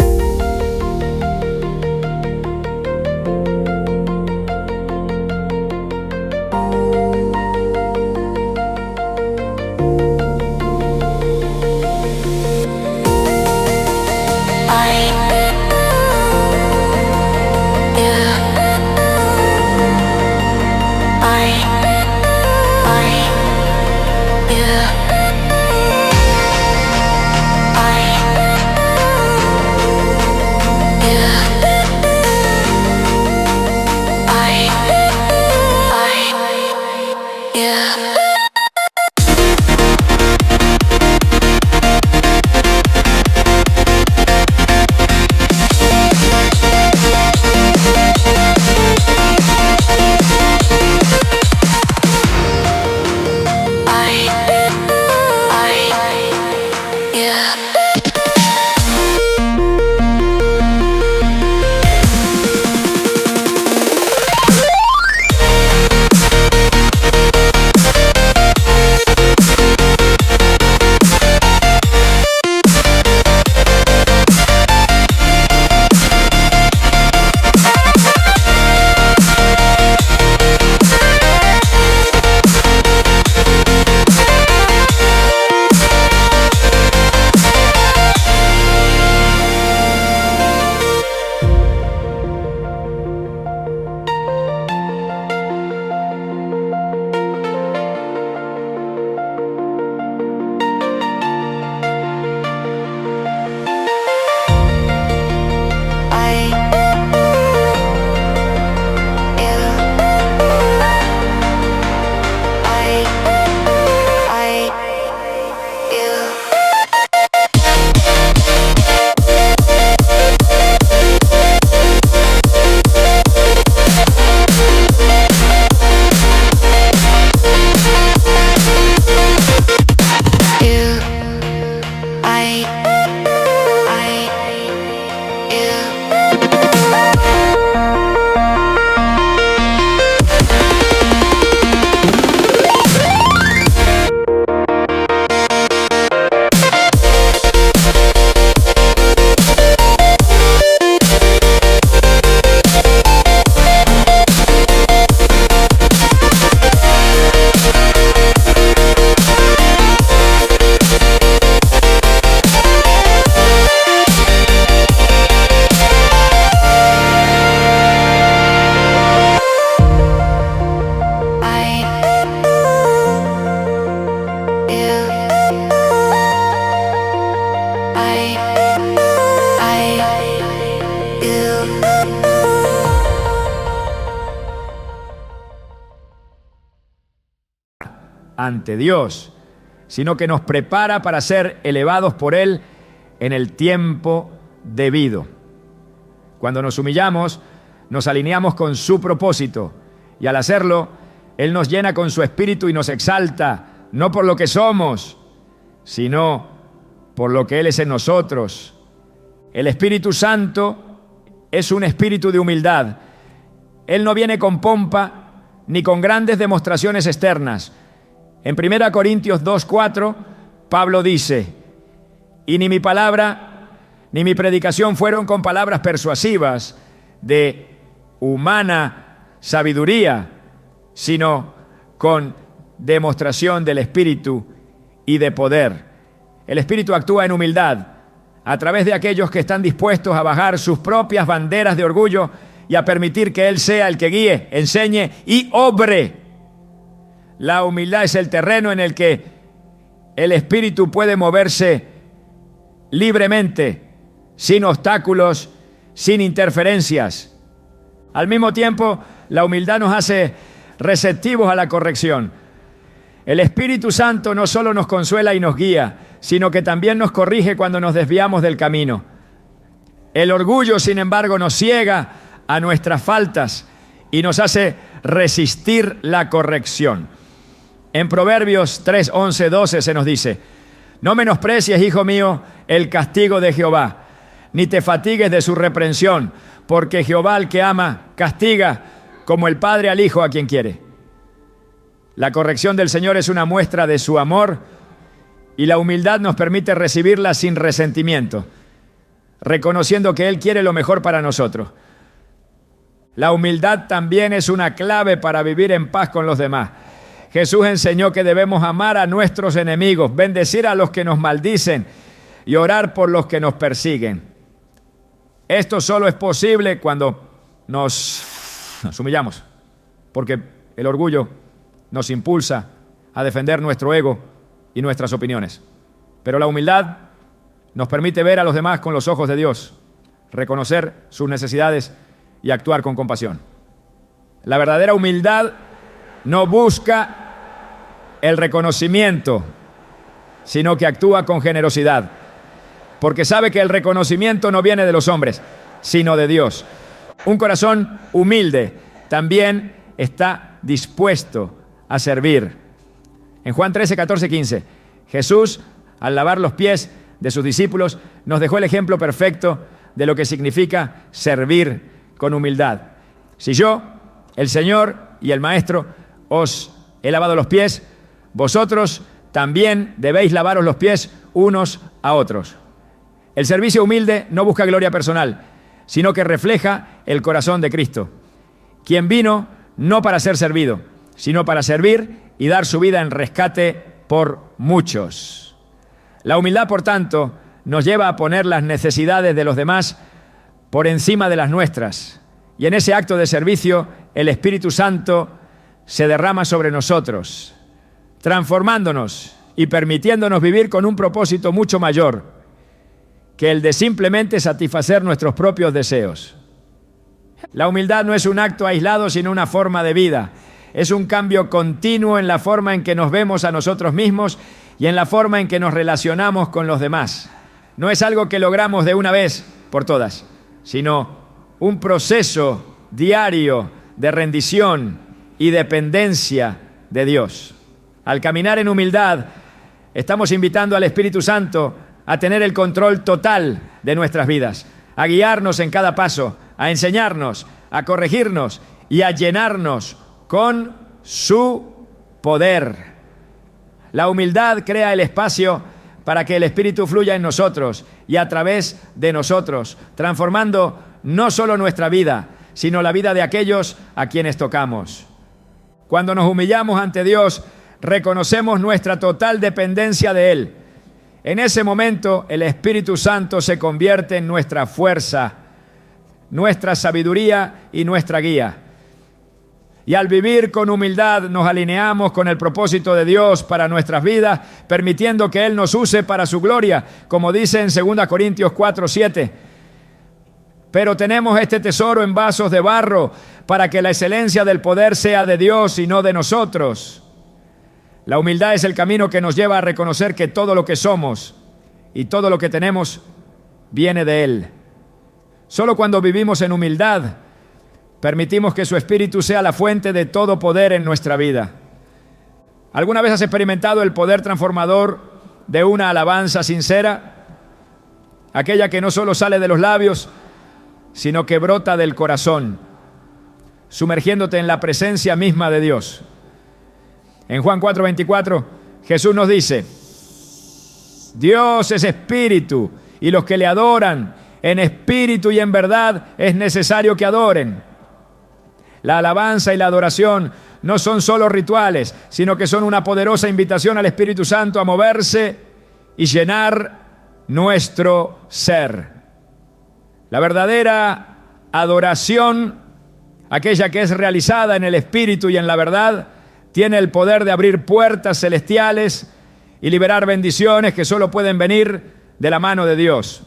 ante Dios, sino que nos prepara para ser elevados por Él en el tiempo debido. Cuando nos humillamos, nos alineamos con su propósito, y al hacerlo, Él nos llena con su espíritu y nos exalta, no por lo que somos, sino por lo que Él es en nosotros. El Espíritu Santo es un espíritu de humildad. Él no viene con pompa ni con grandes demostraciones externas. En 1 Corintios 2:4, Pablo dice: y ni mi palabra ni mi predicación fueron con palabras persuasivas de humana sabiduría, sino con demostración del Espíritu y de poder. El Espíritu actúa en humildad a través de aquellos que están dispuestos a bajar sus propias banderas de orgullo y a permitir que Él sea el que guíe, enseñe y obre. La humildad es el terreno en el que el Espíritu puede moverse libremente, sin obstáculos, sin interferencias. Al mismo tiempo, la humildad nos hace receptivos a la corrección. El Espíritu Santo no solo nos consuela y nos guía, sino que también nos corrige cuando nos desviamos del camino. El orgullo, sin embargo, nos ciega a nuestras faltas y nos hace resistir la corrección. En Proverbios 3, 11, 12 se nos dice: no menosprecies, hijo mío, el castigo de Jehová, ni te fatigues de su reprensión, porque Jehová al que ama castiga, como el padre al hijo a quien quiere. La corrección del Señor es una muestra de su amor y la humildad nos permite recibirla sin resentimiento, reconociendo que Él quiere lo mejor para nosotros. La humildad también es una clave para vivir en paz con los demás. Jesús enseñó que debemos amar a nuestros enemigos, bendecir a los que nos maldicen y orar por los que nos persiguen. Esto solo es posible cuando nos humillamos, porque el orgullo nos impulsa a defender nuestro ego y nuestras opiniones. Pero la humildad nos permite ver a los demás con los ojos de Dios, reconocer sus necesidades y actuar con compasión. La verdadera humildad no busca el reconocimiento, sino que actúa con generosidad, porque sabe que el reconocimiento no viene de los hombres, sino de Dios. Un corazón humilde también está dispuesto a servir. En Juan 13, 14, 15, Jesús, al lavar los pies de sus discípulos, nos dejó el ejemplo perfecto de lo que significa servir con humildad. Si yo, el Señor y el Maestro, os he lavado los pies, vosotros también debéis lavaros los pies unos a otros. El servicio humilde no busca gloria personal, sino que refleja el corazón de Cristo, quien vino no para ser servido, sino para servir y dar su vida en rescate por muchos. La humildad, por tanto, nos lleva a poner las necesidades de los demás por encima de las nuestras. Y en ese acto de servicio, el Espíritu Santo se derrama sobre nosotros, transformándonos y permitiéndonos vivir con un propósito mucho mayor que el de simplemente satisfacer nuestros propios deseos. La humildad no es un acto aislado, sino una forma de vida. Es un cambio continuo en la forma en que nos vemos a nosotros mismos y en la forma en que nos relacionamos con los demás. No es algo que logramos de una vez por todas, sino un proceso diario de rendición y dependencia de Dios. Al caminar en humildad, estamos invitando al Espíritu Santo a tener el control total de nuestras vidas, a guiarnos en cada paso, a enseñarnos, a corregirnos y a llenarnos con su poder. La humildad crea el espacio para que el Espíritu fluya en nosotros y a través de nosotros, transformando no solo nuestra vida, sino la vida de aquellos a quienes tocamos. Cuando nos humillamos ante Dios, reconocemos nuestra total dependencia de Él. En ese momento, el Espíritu Santo se convierte en nuestra fuerza, nuestra sabiduría y nuestra guía. Y al vivir con humildad nos alineamos con el propósito de Dios para nuestras vidas, permitiendo que Él nos use para su gloria, como dice en 2 Corintios 4, 7. Pero tenemos este tesoro en vasos de barro, para que la excelencia del poder sea de Dios y no de nosotros. La humildad es el camino que nos lleva a reconocer que todo lo que somos y todo lo que tenemos viene de Él. Solo cuando vivimos en humildad, permitimos que su Espíritu sea la fuente de todo poder en nuestra vida. ¿Alguna vez has experimentado el poder transformador de una alabanza sincera? Aquella que no solo sale de los labios, sino que brota del corazón, sumergiéndote en la presencia misma de Dios. En Juan 4:24, Jesús nos dice: Dios es espíritu, y los que le adoran en espíritu y en verdad es necesario que adoren. La alabanza y la adoración no son solo rituales, sino que son una poderosa invitación al Espíritu Santo a moverse y llenar nuestro ser. La verdadera adoración, aquella que es realizada en el Espíritu y en la verdad, tiene el poder de abrir puertas celestiales y liberar bendiciones que solo pueden venir de la mano de Dios.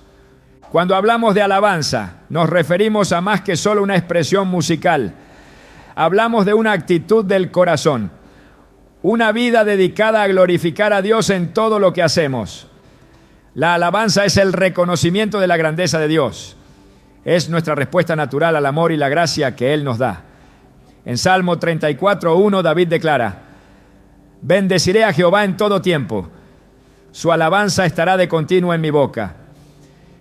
Cuando hablamos de alabanza, nos referimos a más que solo una expresión musical. Hablamos de una actitud del corazón, una vida dedicada a glorificar a Dios en todo lo que hacemos. La alabanza es el reconocimiento de la grandeza de Dios. Es nuestra respuesta natural al amor y la gracia que Él nos da. En Salmo 34:1, David declara: bendeciré a Jehová en todo tiempo, su alabanza estará de continuo en mi boca.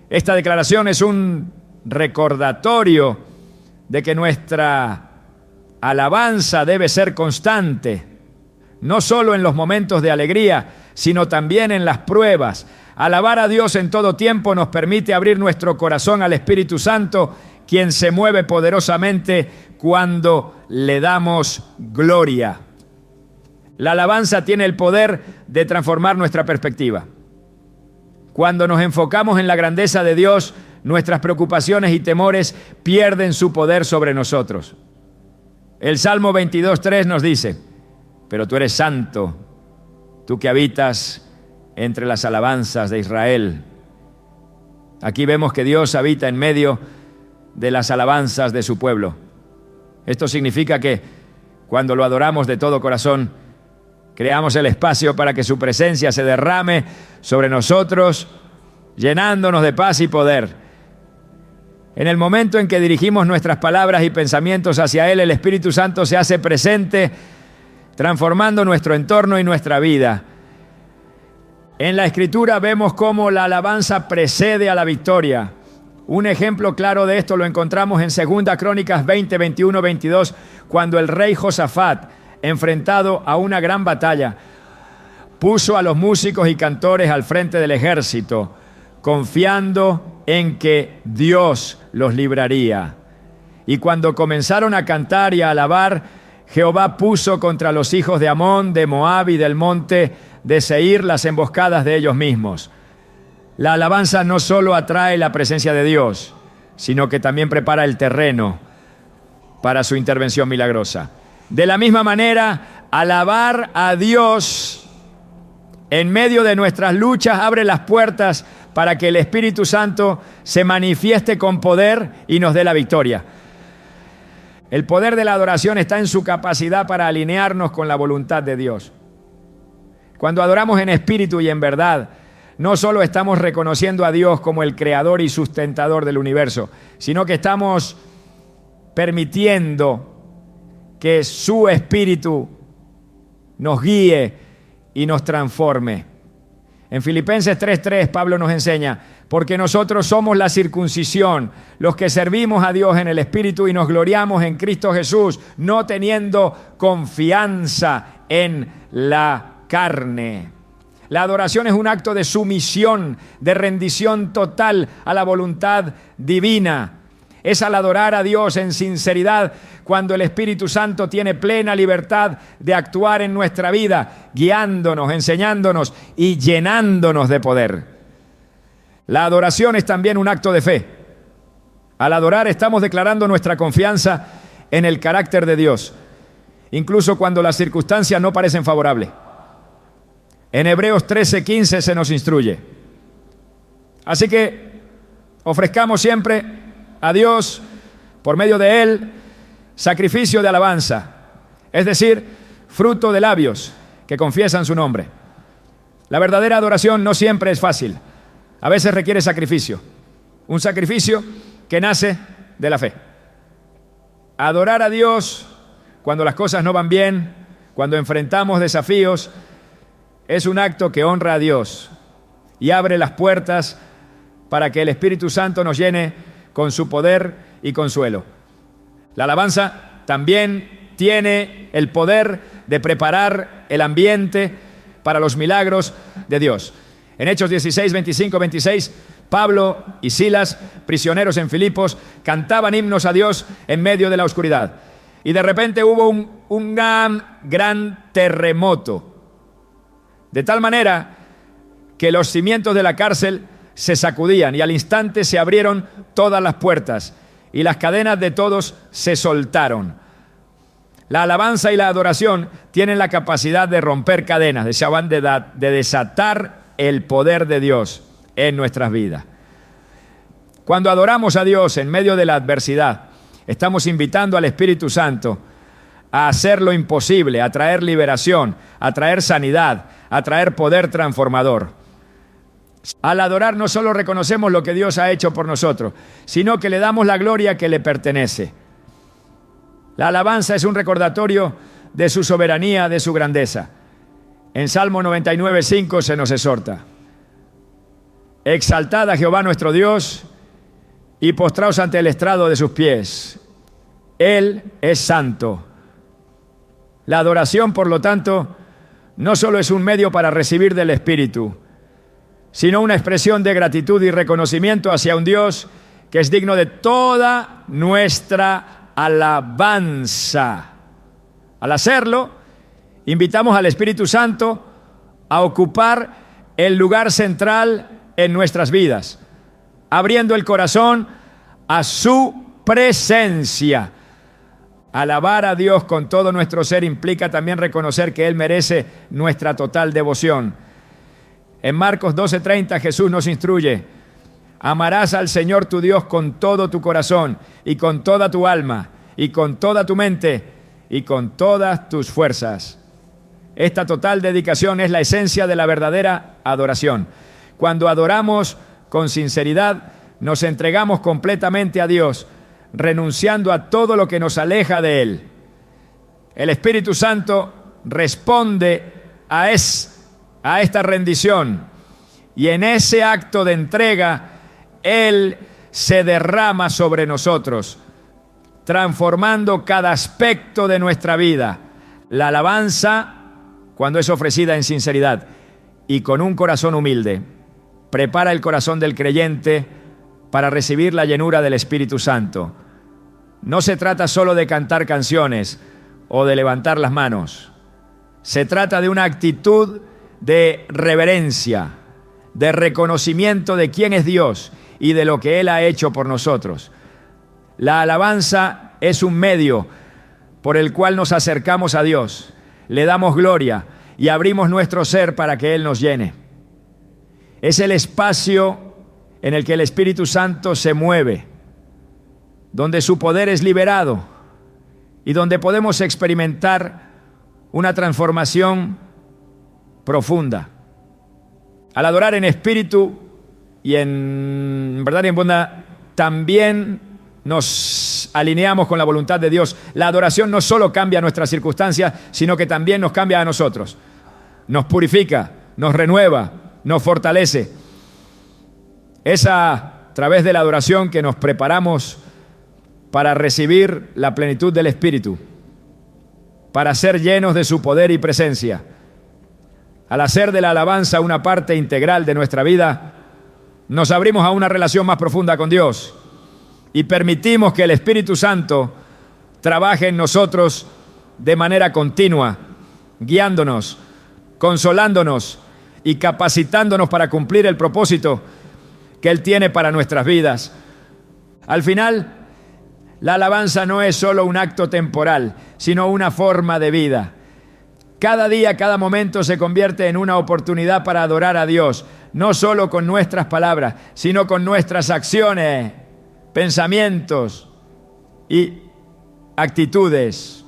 Esta declaración es un recordatorio de que nuestra alabanza debe ser constante, no solo en los momentos de alegría, sino también en las pruebas. Alabar a Dios en todo tiempo nos permite abrir nuestro corazón al Espíritu Santo, quien se mueve poderosamente cuando le damos gloria. La alabanza tiene el poder de transformar nuestra perspectiva. Cuando nos enfocamos en la grandeza de Dios, nuestras preocupaciones y temores pierden su poder sobre nosotros. El Salmo 22:3 nos dice: pero tú eres santo, tú que habitas entre las alabanzas de Israel. Aquí vemos que Dios habita en medio de las alabanzas de su pueblo. Esto significa que cuando lo adoramos de todo corazón, creamos el espacio para que su presencia se derrame sobre nosotros, llenándonos de paz y poder. En el momento en que dirigimos nuestras palabras y pensamientos hacia Él, el Espíritu Santo se hace presente, transformando nuestro entorno y nuestra vida. En la Escritura vemos cómo la alabanza precede a la victoria. Un ejemplo claro de esto lo encontramos en 2 Crónicas 20, 21, 22, cuando el rey Josafat, enfrentado a una gran batalla, puso a los músicos y cantores al frente del ejército, confiando en que Dios los libraría. Y cuando comenzaron a cantar y a alabar, Jehová puso contra los hijos de Amón, de Moab y del monte de Seir las emboscadas de ellos mismos. La alabanza no solo atrae la presencia de Dios, sino que también prepara el terreno para su intervención milagrosa. De la misma manera, alabar a Dios en medio de nuestras luchas abre las puertas para que el Espíritu Santo se manifieste con poder y nos dé la victoria. El poder de la adoración está en su capacidad para alinearnos con la voluntad de Dios. Cuando adoramos en espíritu y en verdad, no solo estamos reconociendo a Dios como el creador y sustentador del universo, sino que estamos permitiendo que su Espíritu nos guíe y nos transforme. En Filipenses 3:3 Pablo nos enseña: porque nosotros somos la circuncisión, los que servimos a Dios en el Espíritu y nos gloriamos en Cristo Jesús, no teniendo confianza en la carne. La adoración es un acto de sumisión, de rendición total a la voluntad divina. Es al adorar a Dios en sinceridad cuando el Espíritu Santo tiene plena libertad de actuar en nuestra vida, guiándonos, enseñándonos y llenándonos de poder. La adoración es también un acto de fe. Al adorar estamos declarando nuestra confianza en el carácter de Dios, incluso cuando las circunstancias no parecen favorables. En Hebreos 13:15 se nos instruye: así que ofrezcamos siempre a Dios, por medio de Él, sacrificio de alabanza, es decir, fruto de labios que confiesan su nombre. La verdadera adoración no siempre es fácil. A veces requiere sacrificio, un sacrificio que nace de la fe. Adorar a Dios cuando las cosas no van bien, cuando enfrentamos desafíos, es un acto que honra a Dios y abre las puertas para que el Espíritu Santo nos llene con su poder y consuelo. La alabanza también tiene el poder de preparar el ambiente para los milagros de Dios. En Hechos 16, 25, 26, Pablo y Silas, prisioneros en Filipos, cantaban himnos a Dios en medio de la oscuridad. y de repente hubo un gran terremoto. De tal manera que los cimientos de la cárcel se sacudían y al instante se abrieron todas las puertas y las cadenas de todos se soltaron. La alabanza y la adoración tienen la capacidad de romper cadenas, de desatar el poder de Dios en nuestras vidas. Cuando adoramos a Dios en medio de la adversidad, estamos invitando al Espíritu Santo a hacer lo imposible, a traer liberación, a traer sanidad, a traer poder transformador. Al adorar no solo reconocemos lo que Dios ha hecho por nosotros, sino que le damos la gloria que le pertenece. La alabanza es un recordatorio de su soberanía, de su grandeza. En Salmo 99:5 se nos exhorta: exaltad a Jehová nuestro Dios y postraos ante el estrado de sus pies. Él es santo. La adoración, por lo tanto, no solo es un medio para recibir del Espíritu, sino una expresión de gratitud y reconocimiento hacia un Dios que es digno de toda nuestra alabanza. Al hacerlo, invitamos al Espíritu Santo a ocupar el lugar central en nuestras vidas, abriendo el corazón a su presencia. Alabar a Dios con todo nuestro ser implica también reconocer que Él merece nuestra total devoción. En Marcos 12:30 Jesús nos instruye: amarás al Señor tu Dios con todo tu corazón y con toda tu alma y con toda tu mente y con todas tus fuerzas. Esta total dedicación es la esencia de la verdadera adoración. Cuando adoramos con sinceridad, nos entregamos completamente a Dios, renunciando a todo lo que nos aleja de Él. El Espíritu Santo responde a esta rendición, y en ese acto de entrega Él se derrama sobre nosotros, transformando cada aspecto de nuestra vida. La alabanza, cuando es ofrecida en sinceridad y con un corazón humilde, prepara el corazón del creyente para recibir la llenura del Espíritu Santo. No se trata solo de cantar canciones o de levantar las manos. Se trata de una actitud de reverencia, de reconocimiento de quién es Dios y de lo que Él ha hecho por nosotros. La alabanza es un medio por el cual nos acercamos a Dios, le damos gloria y abrimos nuestro ser para que Él nos llene. Es el espacio en el que el Espíritu Santo se mueve, donde su poder es liberado y donde podemos experimentar una transformación profunda. Al adorar en espíritu y en verdad y en bondad, también nos alineamos con la voluntad de Dios. La adoración no solo cambia nuestras circunstancias, sino que también nos cambia a nosotros. Nos purifica, nos renueva, nos fortalece. Es a través de la adoración que nos preparamos para recibir la plenitud del Espíritu, para ser llenos de su poder y presencia. Al hacer de la alabanza una parte integral de nuestra vida, nos abrimos a una relación más profunda con Dios y permitimos que el Espíritu Santo trabaje en nosotros de manera continua, guiándonos, consolándonos y capacitándonos para cumplir el propósito que Él tiene para nuestras vidas. Al final, la alabanza no es solo un acto temporal, sino una forma de vida. Cada día, cada momento se convierte en una oportunidad para adorar a Dios, no solo con nuestras palabras, sino con nuestras acciones, pensamientos y actitudes.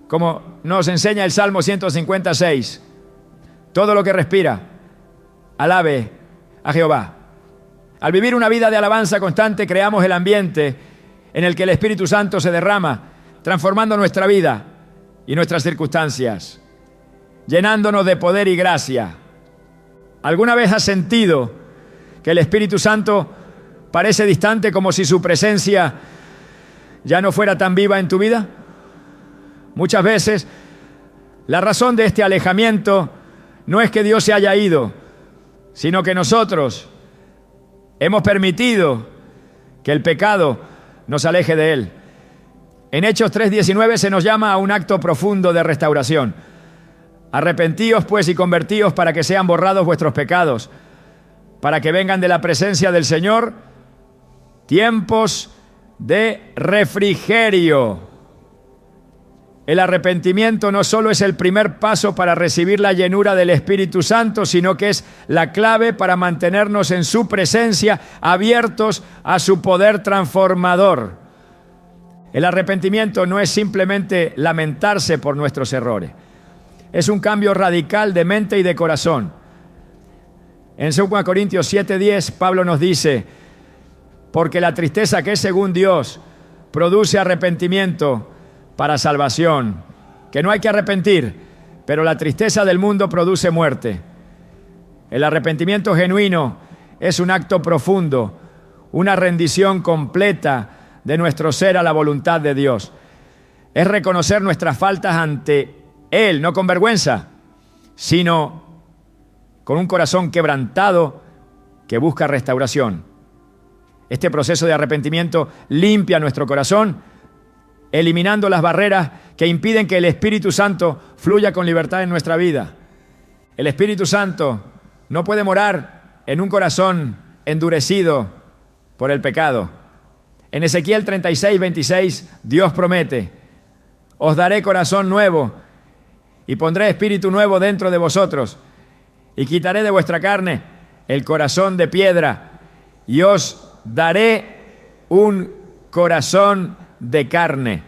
Como nos enseña el Salmo 156, todo lo que respira, alabe a Jehová. Al vivir una vida de alabanza constante, creamos el ambiente en el que el Espíritu Santo se derrama, transformando nuestra vida y nuestras circunstancias, llenándonos de poder y gracia. ¿Alguna vez has sentido que el Espíritu Santo parece distante, como si su presencia ya no fuera tan viva en tu vida? Muchas veces la razón de este alejamiento no es que Dios se haya ido, sino que nosotros hemos permitido que el pecado nos aleje de Él. En Hechos 3:19 se nos llama a un acto profundo de restauración. Arrepentíos pues y convertíos para que sean borrados vuestros pecados, para que vengan de la presencia del Señor tiempos de refrigerio. El arrepentimiento no solo es el primer paso para recibir la llenura del Espíritu Santo, sino que es la clave para mantenernos en su presencia, abiertos a su poder transformador. El arrepentimiento no es simplemente lamentarse por nuestros errores. Es un cambio radical de mente y de corazón. En 2 Corintios 7:10, Pablo nos dice: porque la tristeza que es según Dios produce arrepentimiento para salvación, que no hay que arrepentir, pero la tristeza del mundo produce muerte. El arrepentimiento genuino es un acto profundo, una rendición completa de nuestro ser a la voluntad de Dios. Es reconocer nuestras faltas ante Él, no con vergüenza, sino con un corazón quebrantado que busca restauración. Este proceso de arrepentimiento limpia nuestro corazón, eliminando las barreras que impiden que el Espíritu Santo fluya con libertad en nuestra vida. El Espíritu Santo no puede morar en un corazón endurecido por el pecado. En Ezequiel 36:26, Dios promete: os daré corazón nuevo y pondré espíritu nuevo dentro de vosotros, y quitaré de vuestra carne el corazón de piedra, y os daré un corazón de carne.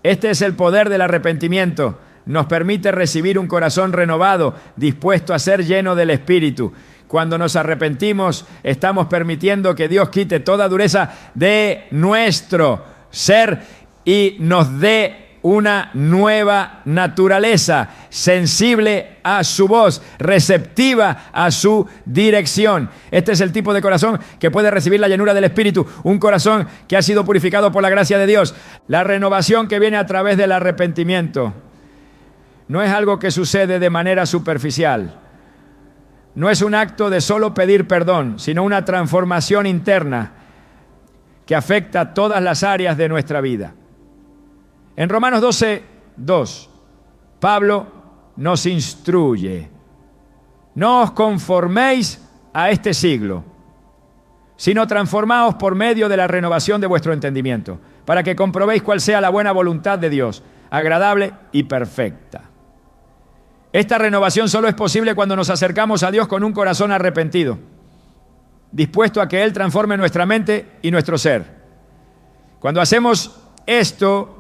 Este es el poder del arrepentimiento. Nos permite recibir un corazón renovado, dispuesto a ser lleno del Espíritu. Cuando nos arrepentimos, estamos permitiendo que Dios quite toda dureza de nuestro ser y nos dé una nueva naturaleza, sensible a su voz, receptiva a su dirección. Este es el tipo de corazón que puede recibir la llenura del Espíritu, un corazón que ha sido purificado por la gracia de Dios. La renovación que viene a través del arrepentimiento no es algo que sucede de manera superficial. No es un acto de solo pedir perdón, sino una transformación interna que afecta todas las áreas de nuestra vida. En Romanos 12:2, Pablo nos instruye: no os conforméis a este siglo, sino transformaos por medio de la renovación de vuestro entendimiento, para que comprobéis cuál sea la buena voluntad de Dios, agradable y perfecta. Esta renovación solo es posible cuando nos acercamos a Dios con un corazón arrepentido, dispuesto a que Él transforme nuestra mente y nuestro ser. Cuando hacemos esto,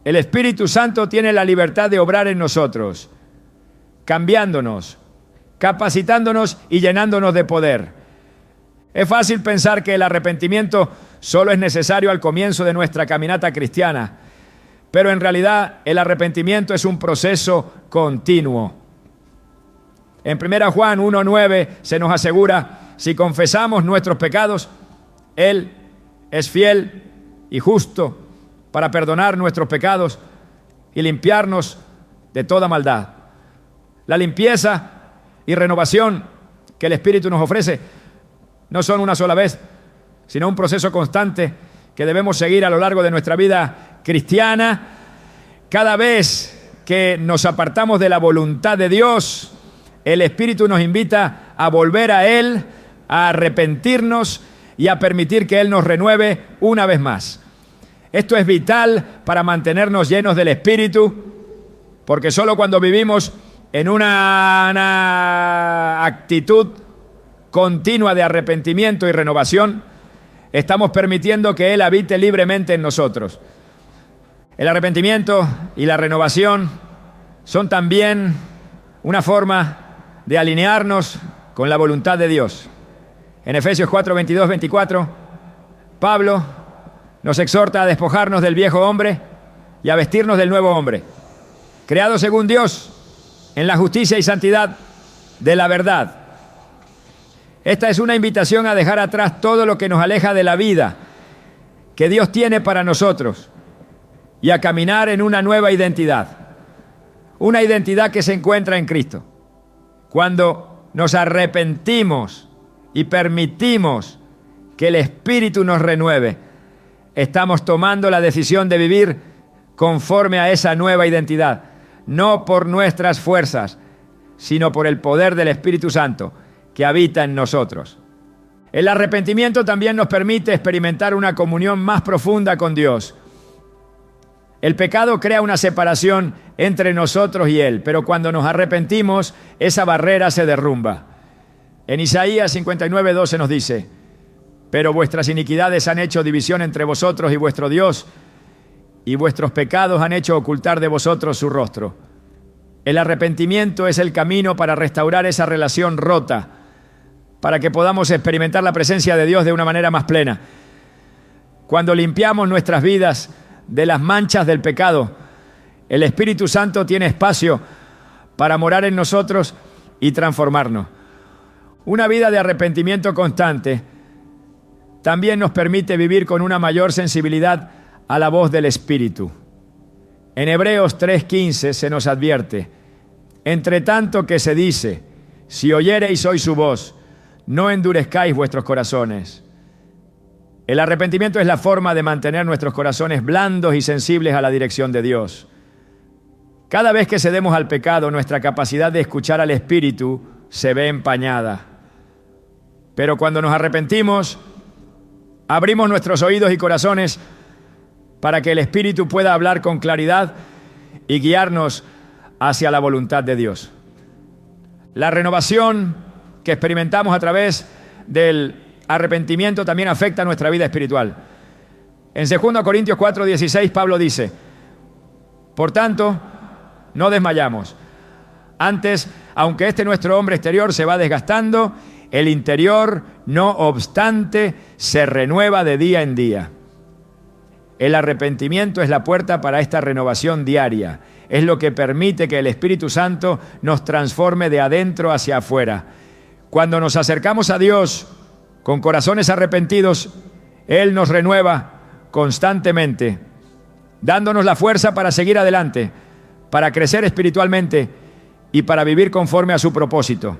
el Espíritu Santo tiene la libertad de obrar en nosotros, cambiándonos, capacitándonos y llenándonos de poder. Es fácil pensar que el arrepentimiento solo es necesario al comienzo de nuestra caminata cristiana, pero en realidad el arrepentimiento es un proceso continuo. En 1 Juan 1:9 se nos asegura: si confesamos nuestros pecados, Él es fiel y justo para perdonar nuestros pecados y limpiarnos de toda maldad. La limpieza y renovación que el Espíritu nos ofrece no son una sola vez, sino un proceso constante que debemos seguir a lo largo de nuestra vida cristiana. Cada vez que nos apartamos de la voluntad de Dios, el Espíritu nos invita a volver a Él, a arrepentirnos y a permitir que Él nos renueve una vez más. Esto es vital para mantenernos llenos del Espíritu, porque solo cuando vivimos en una actitud continua de arrepentimiento y renovación, estamos permitiendo que Él habite libremente en nosotros. El arrepentimiento y la renovación son también una forma de alinearnos con la voluntad de Dios. En Efesios 4:22-24, Pablo nos exhorta a despojarnos del viejo hombre y a vestirnos del nuevo hombre, creado según Dios en la justicia y santidad de la verdad. Esta es una invitación a dejar atrás todo lo que nos aleja de la vida que Dios tiene para nosotros y a caminar en una nueva identidad. Una identidad que se encuentra en Cristo. Cuando nos arrepentimos y permitimos que el Espíritu nos renueve, estamos tomando la decisión de vivir conforme a esa nueva identidad, no por nuestras fuerzas, sino por el poder del Espíritu Santo que habita en nosotros. El arrepentimiento también nos permite experimentar una comunión más profunda con Dios. El pecado crea una separación entre nosotros y Él, pero cuando nos arrepentimos, esa barrera se derrumba. En Isaías 59:12 nos dice: pero vuestras iniquidades han hecho división entre vosotros y vuestro Dios, y vuestros pecados han hecho ocultar de vosotros su rostro. El arrepentimiento es el camino para restaurar esa relación rota, para que podamos experimentar la presencia de Dios de una manera más plena. Cuando limpiamos nuestras vidas de las manchas del pecado, el Espíritu Santo tiene espacio para morar en nosotros y transformarnos. Una vida de arrepentimiento constante también nos permite vivir con una mayor sensibilidad a la voz del Espíritu. En Hebreos 3:15 se nos advierte: entre tanto que se dice, si oyereis hoy su voz, no endurezcáis vuestros corazones. El arrepentimiento es la forma de mantener nuestros corazones blandos y sensibles a la dirección de Dios. Cada vez que cedemos al pecado, nuestra capacidad de escuchar al Espíritu se ve empañada. Pero cuando nos arrepentimos, abrimos nuestros oídos y corazones para que el Espíritu pueda hablar con claridad y guiarnos hacia la voluntad de Dios. La renovación que experimentamos a través del arrepentimiento también afecta nuestra vida espiritual. En 2 Corintios 4:16 Pablo dice: por tanto, no desmayamos. Antes, aunque este nuestro hombre exterior se va desgastando, el interior, no obstante, se renueva de día en día. El arrepentimiento es la puerta para esta renovación diaria. Es lo que permite que el Espíritu Santo nos transforme de adentro hacia afuera. Cuando nos acercamos a Dios con corazones arrepentidos, Él nos renueva constantemente, dándonos la fuerza para seguir adelante, para crecer espiritualmente y para vivir conforme a su propósito.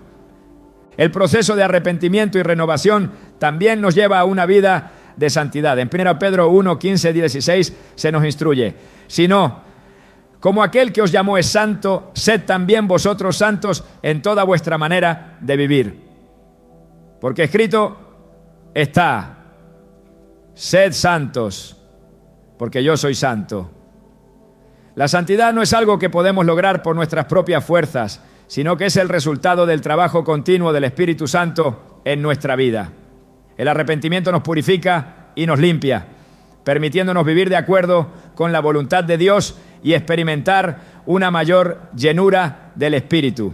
El proceso de arrepentimiento y renovación también nos lleva a una vida de santidad. En 1 Pedro 1:15-16 se nos instruye: si no, como aquel que os llamó es santo, sed también vosotros santos en toda vuestra manera de vivir. Porque escrito está: sed santos, porque yo soy santo. La santidad no es algo que podemos lograr por nuestras propias fuerzas, sino que es el resultado del trabajo continuo del Espíritu Santo en nuestra vida. El arrepentimiento nos purifica y nos limpia, permitiéndonos vivir de acuerdo con la voluntad de Dios y experimentar una mayor llenura del Espíritu.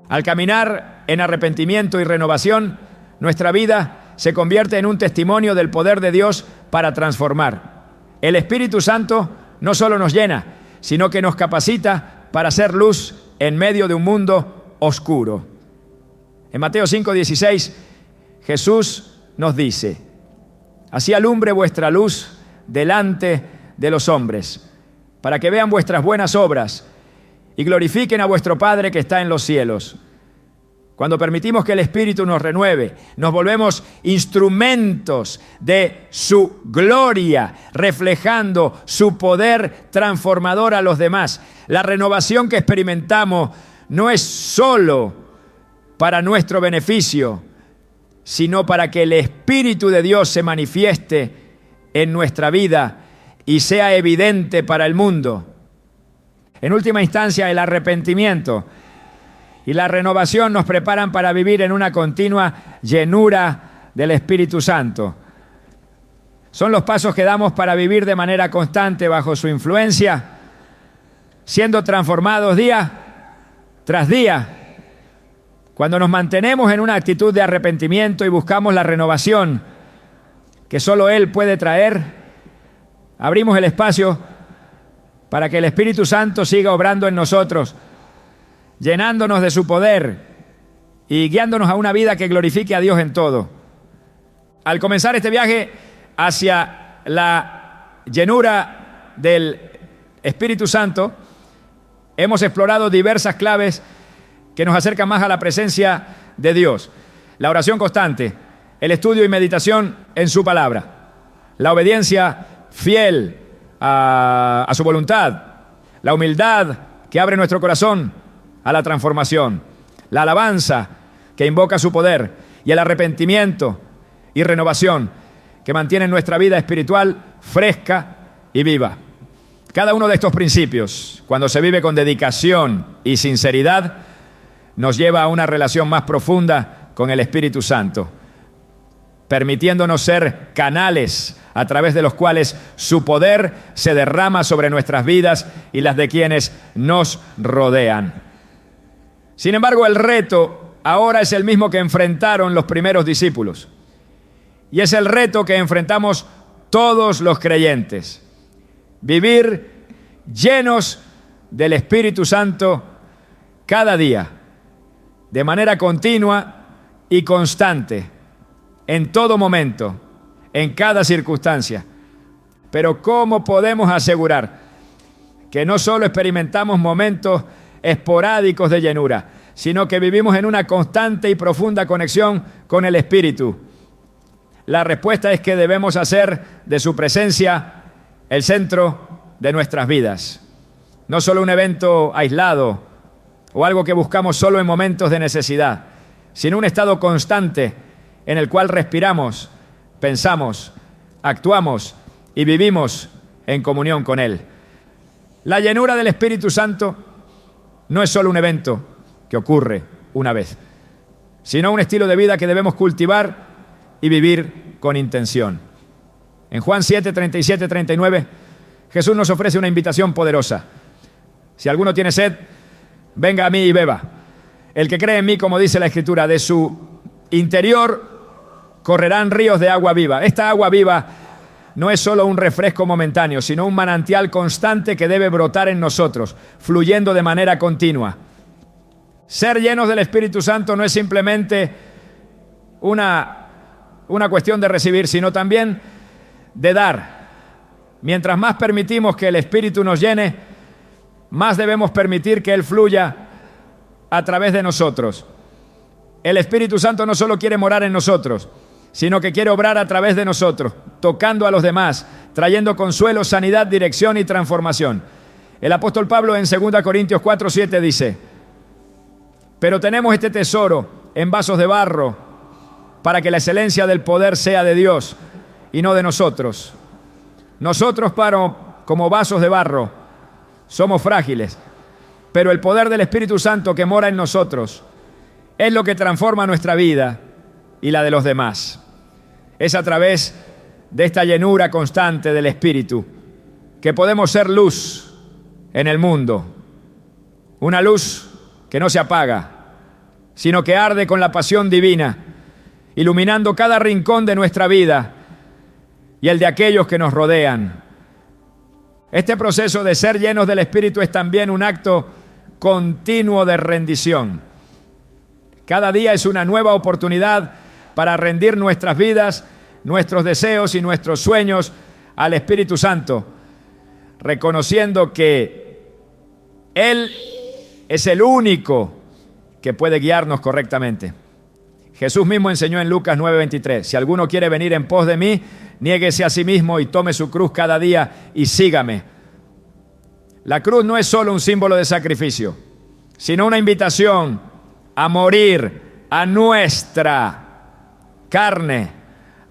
Al caminar en arrepentimiento y renovación, nuestra vida se convierte en un testimonio del poder de Dios para transformar. El Espíritu Santo no solo nos llena, sino que nos capacita para ser luz en medio de un mundo oscuro. En Mateo 5:16, Jesús nos dice: así alumbre vuestra luz delante de los hombres, para que vean vuestras buenas obras y glorifiquen a vuestro Padre que está en los cielos. Cuando permitimos que el Espíritu nos renueve, nos volvemos instrumentos de su gloria, reflejando su poder transformador a los demás. La renovación que experimentamos no es solo para nuestro beneficio, sino para que el Espíritu de Dios se manifieste en nuestra vida y sea evidente para el mundo. En última instancia, el arrepentimiento y la renovación nos preparan para vivir en una continua llenura del Espíritu Santo. Son los pasos que damos para vivir de manera constante bajo su influencia, siendo transformados día tras día. Cuando nos mantenemos en una actitud de arrepentimiento y buscamos la renovación que solo Él puede traer, abrimos el espacio para que el Espíritu Santo siga obrando en nosotros, llenándonos de su poder y guiándonos a una vida que glorifique a Dios en todo. Al comenzar este viaje hacia la llenura del Espíritu Santo, hemos explorado diversas claves que nos acercan más a la presencia de Dios. La oración constante, el estudio y meditación en su palabra, la obediencia fiel a su voluntad, la humildad que abre nuestro corazón a la transformación, la alabanza que invoca su poder y el arrepentimiento y renovación que mantienen nuestra vida espiritual fresca y viva. Cada uno de estos principios, cuando se vive con dedicación y sinceridad, nos lleva a una relación más profunda con el Espíritu Santo, permitiéndonos ser canales a través de los cuales su poder se derrama sobre nuestras vidas y las de quienes nos rodean. Sin embargo, el reto ahora es el mismo que enfrentaron los primeros discípulos. Y es el reto que enfrentamos todos los creyentes. Vivir llenos del Espíritu Santo cada día, de manera continua y constante, en todo momento, en cada circunstancia. Pero ¿cómo podemos asegurar que no solo experimentamos momentos esporádicos de llenura, sino que vivimos en una constante y profunda conexión con el Espíritu? La respuesta es que debemos hacer de su presencia el centro de nuestras vidas. No solo un evento aislado o algo que buscamos solo en momentos de necesidad, sino un estado constante en el cual respiramos, pensamos, actuamos y vivimos en comunión con Él. La llenura del Espíritu Santo no es solo un evento que ocurre una vez, sino un estilo de vida que debemos cultivar y vivir con intención. En Juan 7, 37, 39, Jesús nos ofrece una invitación poderosa. Si alguno tiene sed, venga a mí y beba. El que cree en mí, como dice la Escritura, de su interior correrán ríos de agua viva. Esta agua viva no es solo un refresco momentáneo, sino un manantial constante que debe brotar en nosotros, fluyendo de manera continua. Ser llenos del Espíritu Santo no es simplemente una cuestión de recibir, sino también de dar. Mientras más permitimos que el Espíritu nos llene, más debemos permitir que Él fluya a través de nosotros. El Espíritu Santo no solo quiere morar en nosotros, sino que quiere obrar a través de nosotros, tocando a los demás, trayendo consuelo, sanidad, dirección y transformación. El apóstol Pablo en 2 Corintios 4:7 dice: pero tenemos este tesoro en vasos de barro, para que la excelencia del poder sea de Dios y no de nosotros. Nosotros, como vasos de barro, somos frágiles, pero el poder del Espíritu Santo que mora en nosotros es lo que transforma nuestra vida y la de los demás. Es a través de esta llenura constante del Espíritu que podemos ser luz en el mundo. Una luz que no se apaga, sino que arde con la pasión divina, iluminando cada rincón de nuestra vida y el de aquellos que nos rodean. Este proceso de ser llenos del Espíritu es también un acto continuo de rendición. Cada día es una nueva oportunidad para rendir nuestras vidas, nuestros deseos y nuestros sueños al Espíritu Santo, reconociendo que Él es el único que puede guiarnos correctamente. Jesús mismo enseñó en Lucas 9:23, si alguno quiere venir en pos de mí, niéguese a sí mismo y tome su cruz cada día y sígame. La cruz no es solo un símbolo de sacrificio, sino una invitación a morir a nuestra carne,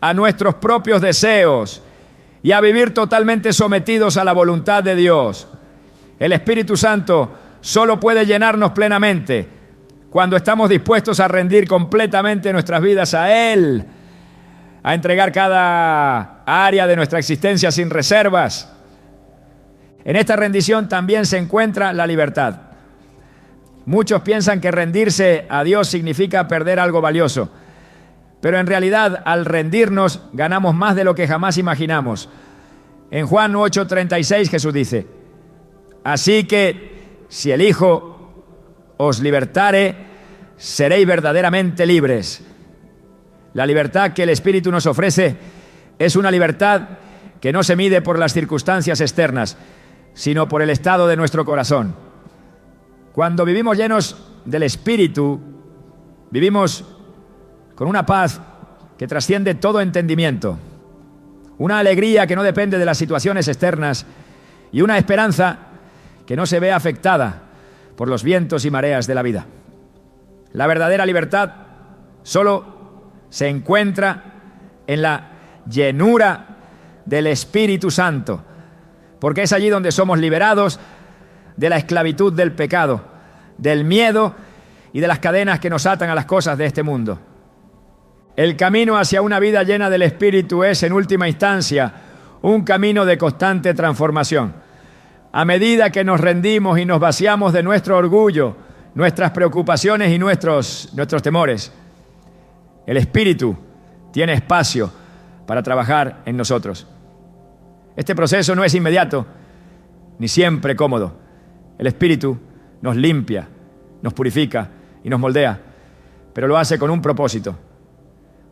a nuestros propios deseos y a vivir totalmente sometidos a la voluntad de Dios. El Espíritu Santo solo puede llenarnos plenamente cuando estamos dispuestos a rendir completamente nuestras vidas a Él, a entregar cada área de nuestra existencia sin reservas. En esta rendición también se encuentra la libertad. Muchos piensan que rendirse a Dios significa perder algo valioso, pero en realidad al rendirnos ganamos más de lo que jamás imaginamos. En Juan 8:36 Jesús dice: así que si el Hijo os libertare, seréis verdaderamente libres. La libertad que el Espíritu nos ofrece es una libertad que no se mide por las circunstancias externas, sino por el estado de nuestro corazón. Cuando vivimos llenos del Espíritu, vivimos con una paz que trasciende todo entendimiento, una alegría que no depende de las situaciones externas y una esperanza que no se ve afectada por los vientos y mareas de la vida. La verdadera libertad solo se encuentra en la llenura del Espíritu Santo, porque es allí donde somos liberados de la esclavitud del pecado, del miedo y de las cadenas que nos atan a las cosas de este mundo. El camino hacia una vida llena del Espíritu es, en última instancia, un camino de constante transformación. A medida que nos rendimos y nos vaciamos de nuestro orgullo, nuestras preocupaciones y nuestros temores, el Espíritu tiene espacio para trabajar en nosotros. Este proceso no es inmediato, ni siempre cómodo. El Espíritu nos limpia, nos purifica y nos moldea, pero lo hace con un propósito,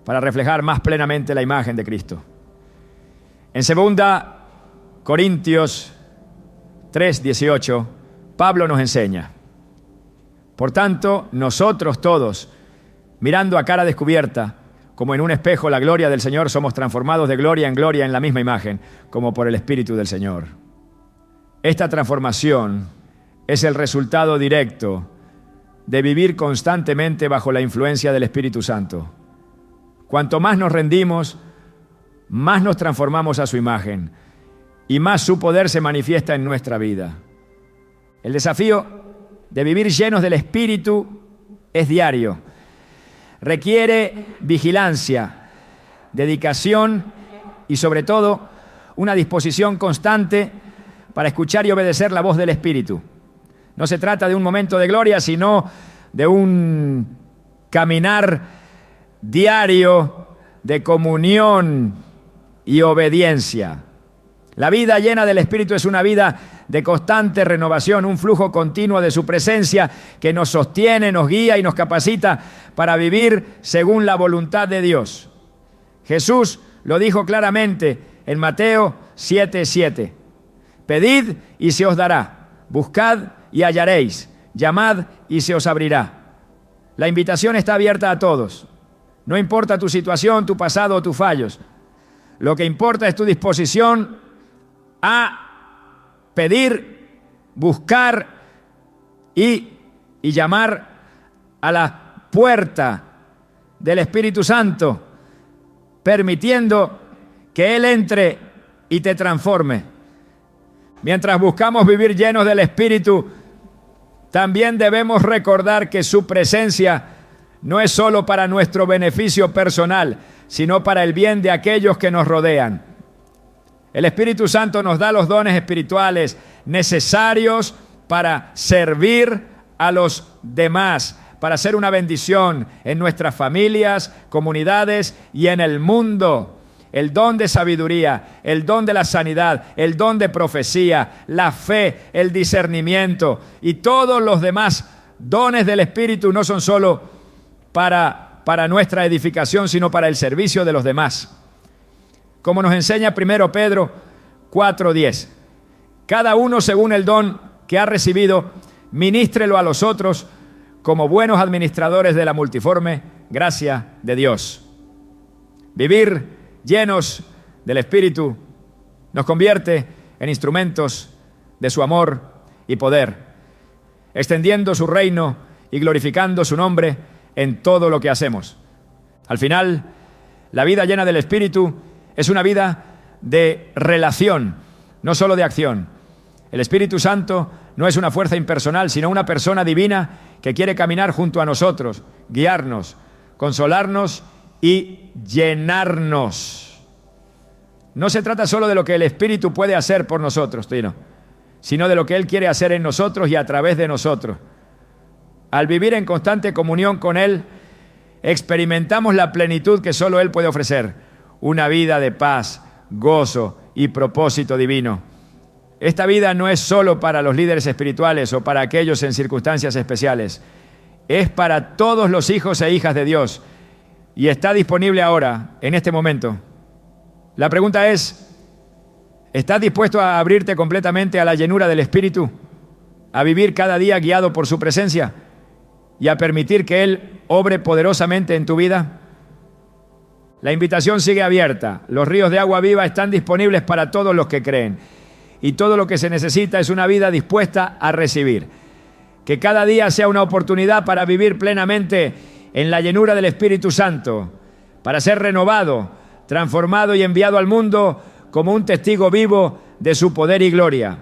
para reflejar más plenamente la imagen de Cristo. En 2 Corintios 3:18, Pablo nos enseña: por tanto, nosotros todos, mirando a cara descubierta, como en un espejo la gloria del Señor, somos transformados de gloria en la misma imagen, como por el Espíritu del Señor. Esta transformación es el resultado directo de vivir constantemente bajo la influencia del Espíritu Santo. Cuanto más nos rendimos, más nos transformamos a su imagen y más su poder se manifiesta en nuestra vida. El desafío de vivir llenos del Espíritu es diario. Requiere vigilancia, dedicación y sobre todo una disposición constante para escuchar y obedecer la voz del Espíritu. No se trata de un momento de gloria, sino de un caminar diario de comunión y obediencia. La vida llena del Espíritu es una vida de constante renovación, un flujo continuo de su presencia que nos sostiene, nos guía y nos capacita para vivir según la voluntad de Dios. Jesús lo dijo claramente en Mateo 7:7. Pedid y se os dará, buscad y hallaréis, llamad y se os abrirá. La invitación está abierta a todos. No importa tu situación, tu pasado o tus fallos. Lo que importa es tu disposición a pedir, buscar y llamar a la puerta del Espíritu Santo, permitiendo que Él entre y te transforme. Mientras buscamos vivir llenos del Espíritu, también debemos recordar que su presencia no es solo para nuestro beneficio personal, sino para el bien de aquellos que nos rodean. El Espíritu Santo nos da los dones espirituales necesarios para servir a los demás, para ser una bendición en nuestras familias, comunidades y en el mundo. El don de sabiduría, el don de la sanidad, el don de profecía, la fe, el discernimiento y todos los demás dones del Espíritu no son solo para nuestra edificación, sino para el servicio de los demás. Como nos enseña 1 Pedro 4:10. Cada uno según el don que ha recibido, ministrelo a los otros como buenos administradores de la multiforme gracia de Dios. Vivir llenos del Espíritu nos convierte en instrumentos de su amor y poder, extendiendo su reino y glorificando su nombre en todo lo que hacemos. Al final, la vida llena del Espíritu es una vida de relación, no solo de acción. El Espíritu Santo no es una fuerza impersonal, sino una persona divina que quiere caminar junto a nosotros, guiarnos, consolarnos y llenarnos. No se trata solo de lo que el Espíritu puede hacer por nosotros, sino de lo que Él quiere hacer en nosotros y a través de nosotros. Al vivir en constante comunión con Él, experimentamos la plenitud que solo Él puede ofrecer, una vida de paz, gozo y propósito divino. Esta vida no es solo para los líderes espirituales o para aquellos en circunstancias especiales. Es para todos los hijos e hijas de Dios y está disponible ahora, en este momento. La pregunta es, ¿estás dispuesto a abrirte completamente a la llenura del Espíritu? ¿A vivir cada día guiado por su presencia? ¿Y a permitir que Él obre poderosamente en tu vida? La invitación sigue abierta. Los ríos de agua viva están disponibles para todos los que creen. Y todo lo que se necesita es una vida dispuesta a recibir. Que cada día sea una oportunidad para vivir plenamente en la llenura del Espíritu Santo, para ser renovado, transformado y enviado al mundo como un testigo vivo de su poder y gloria.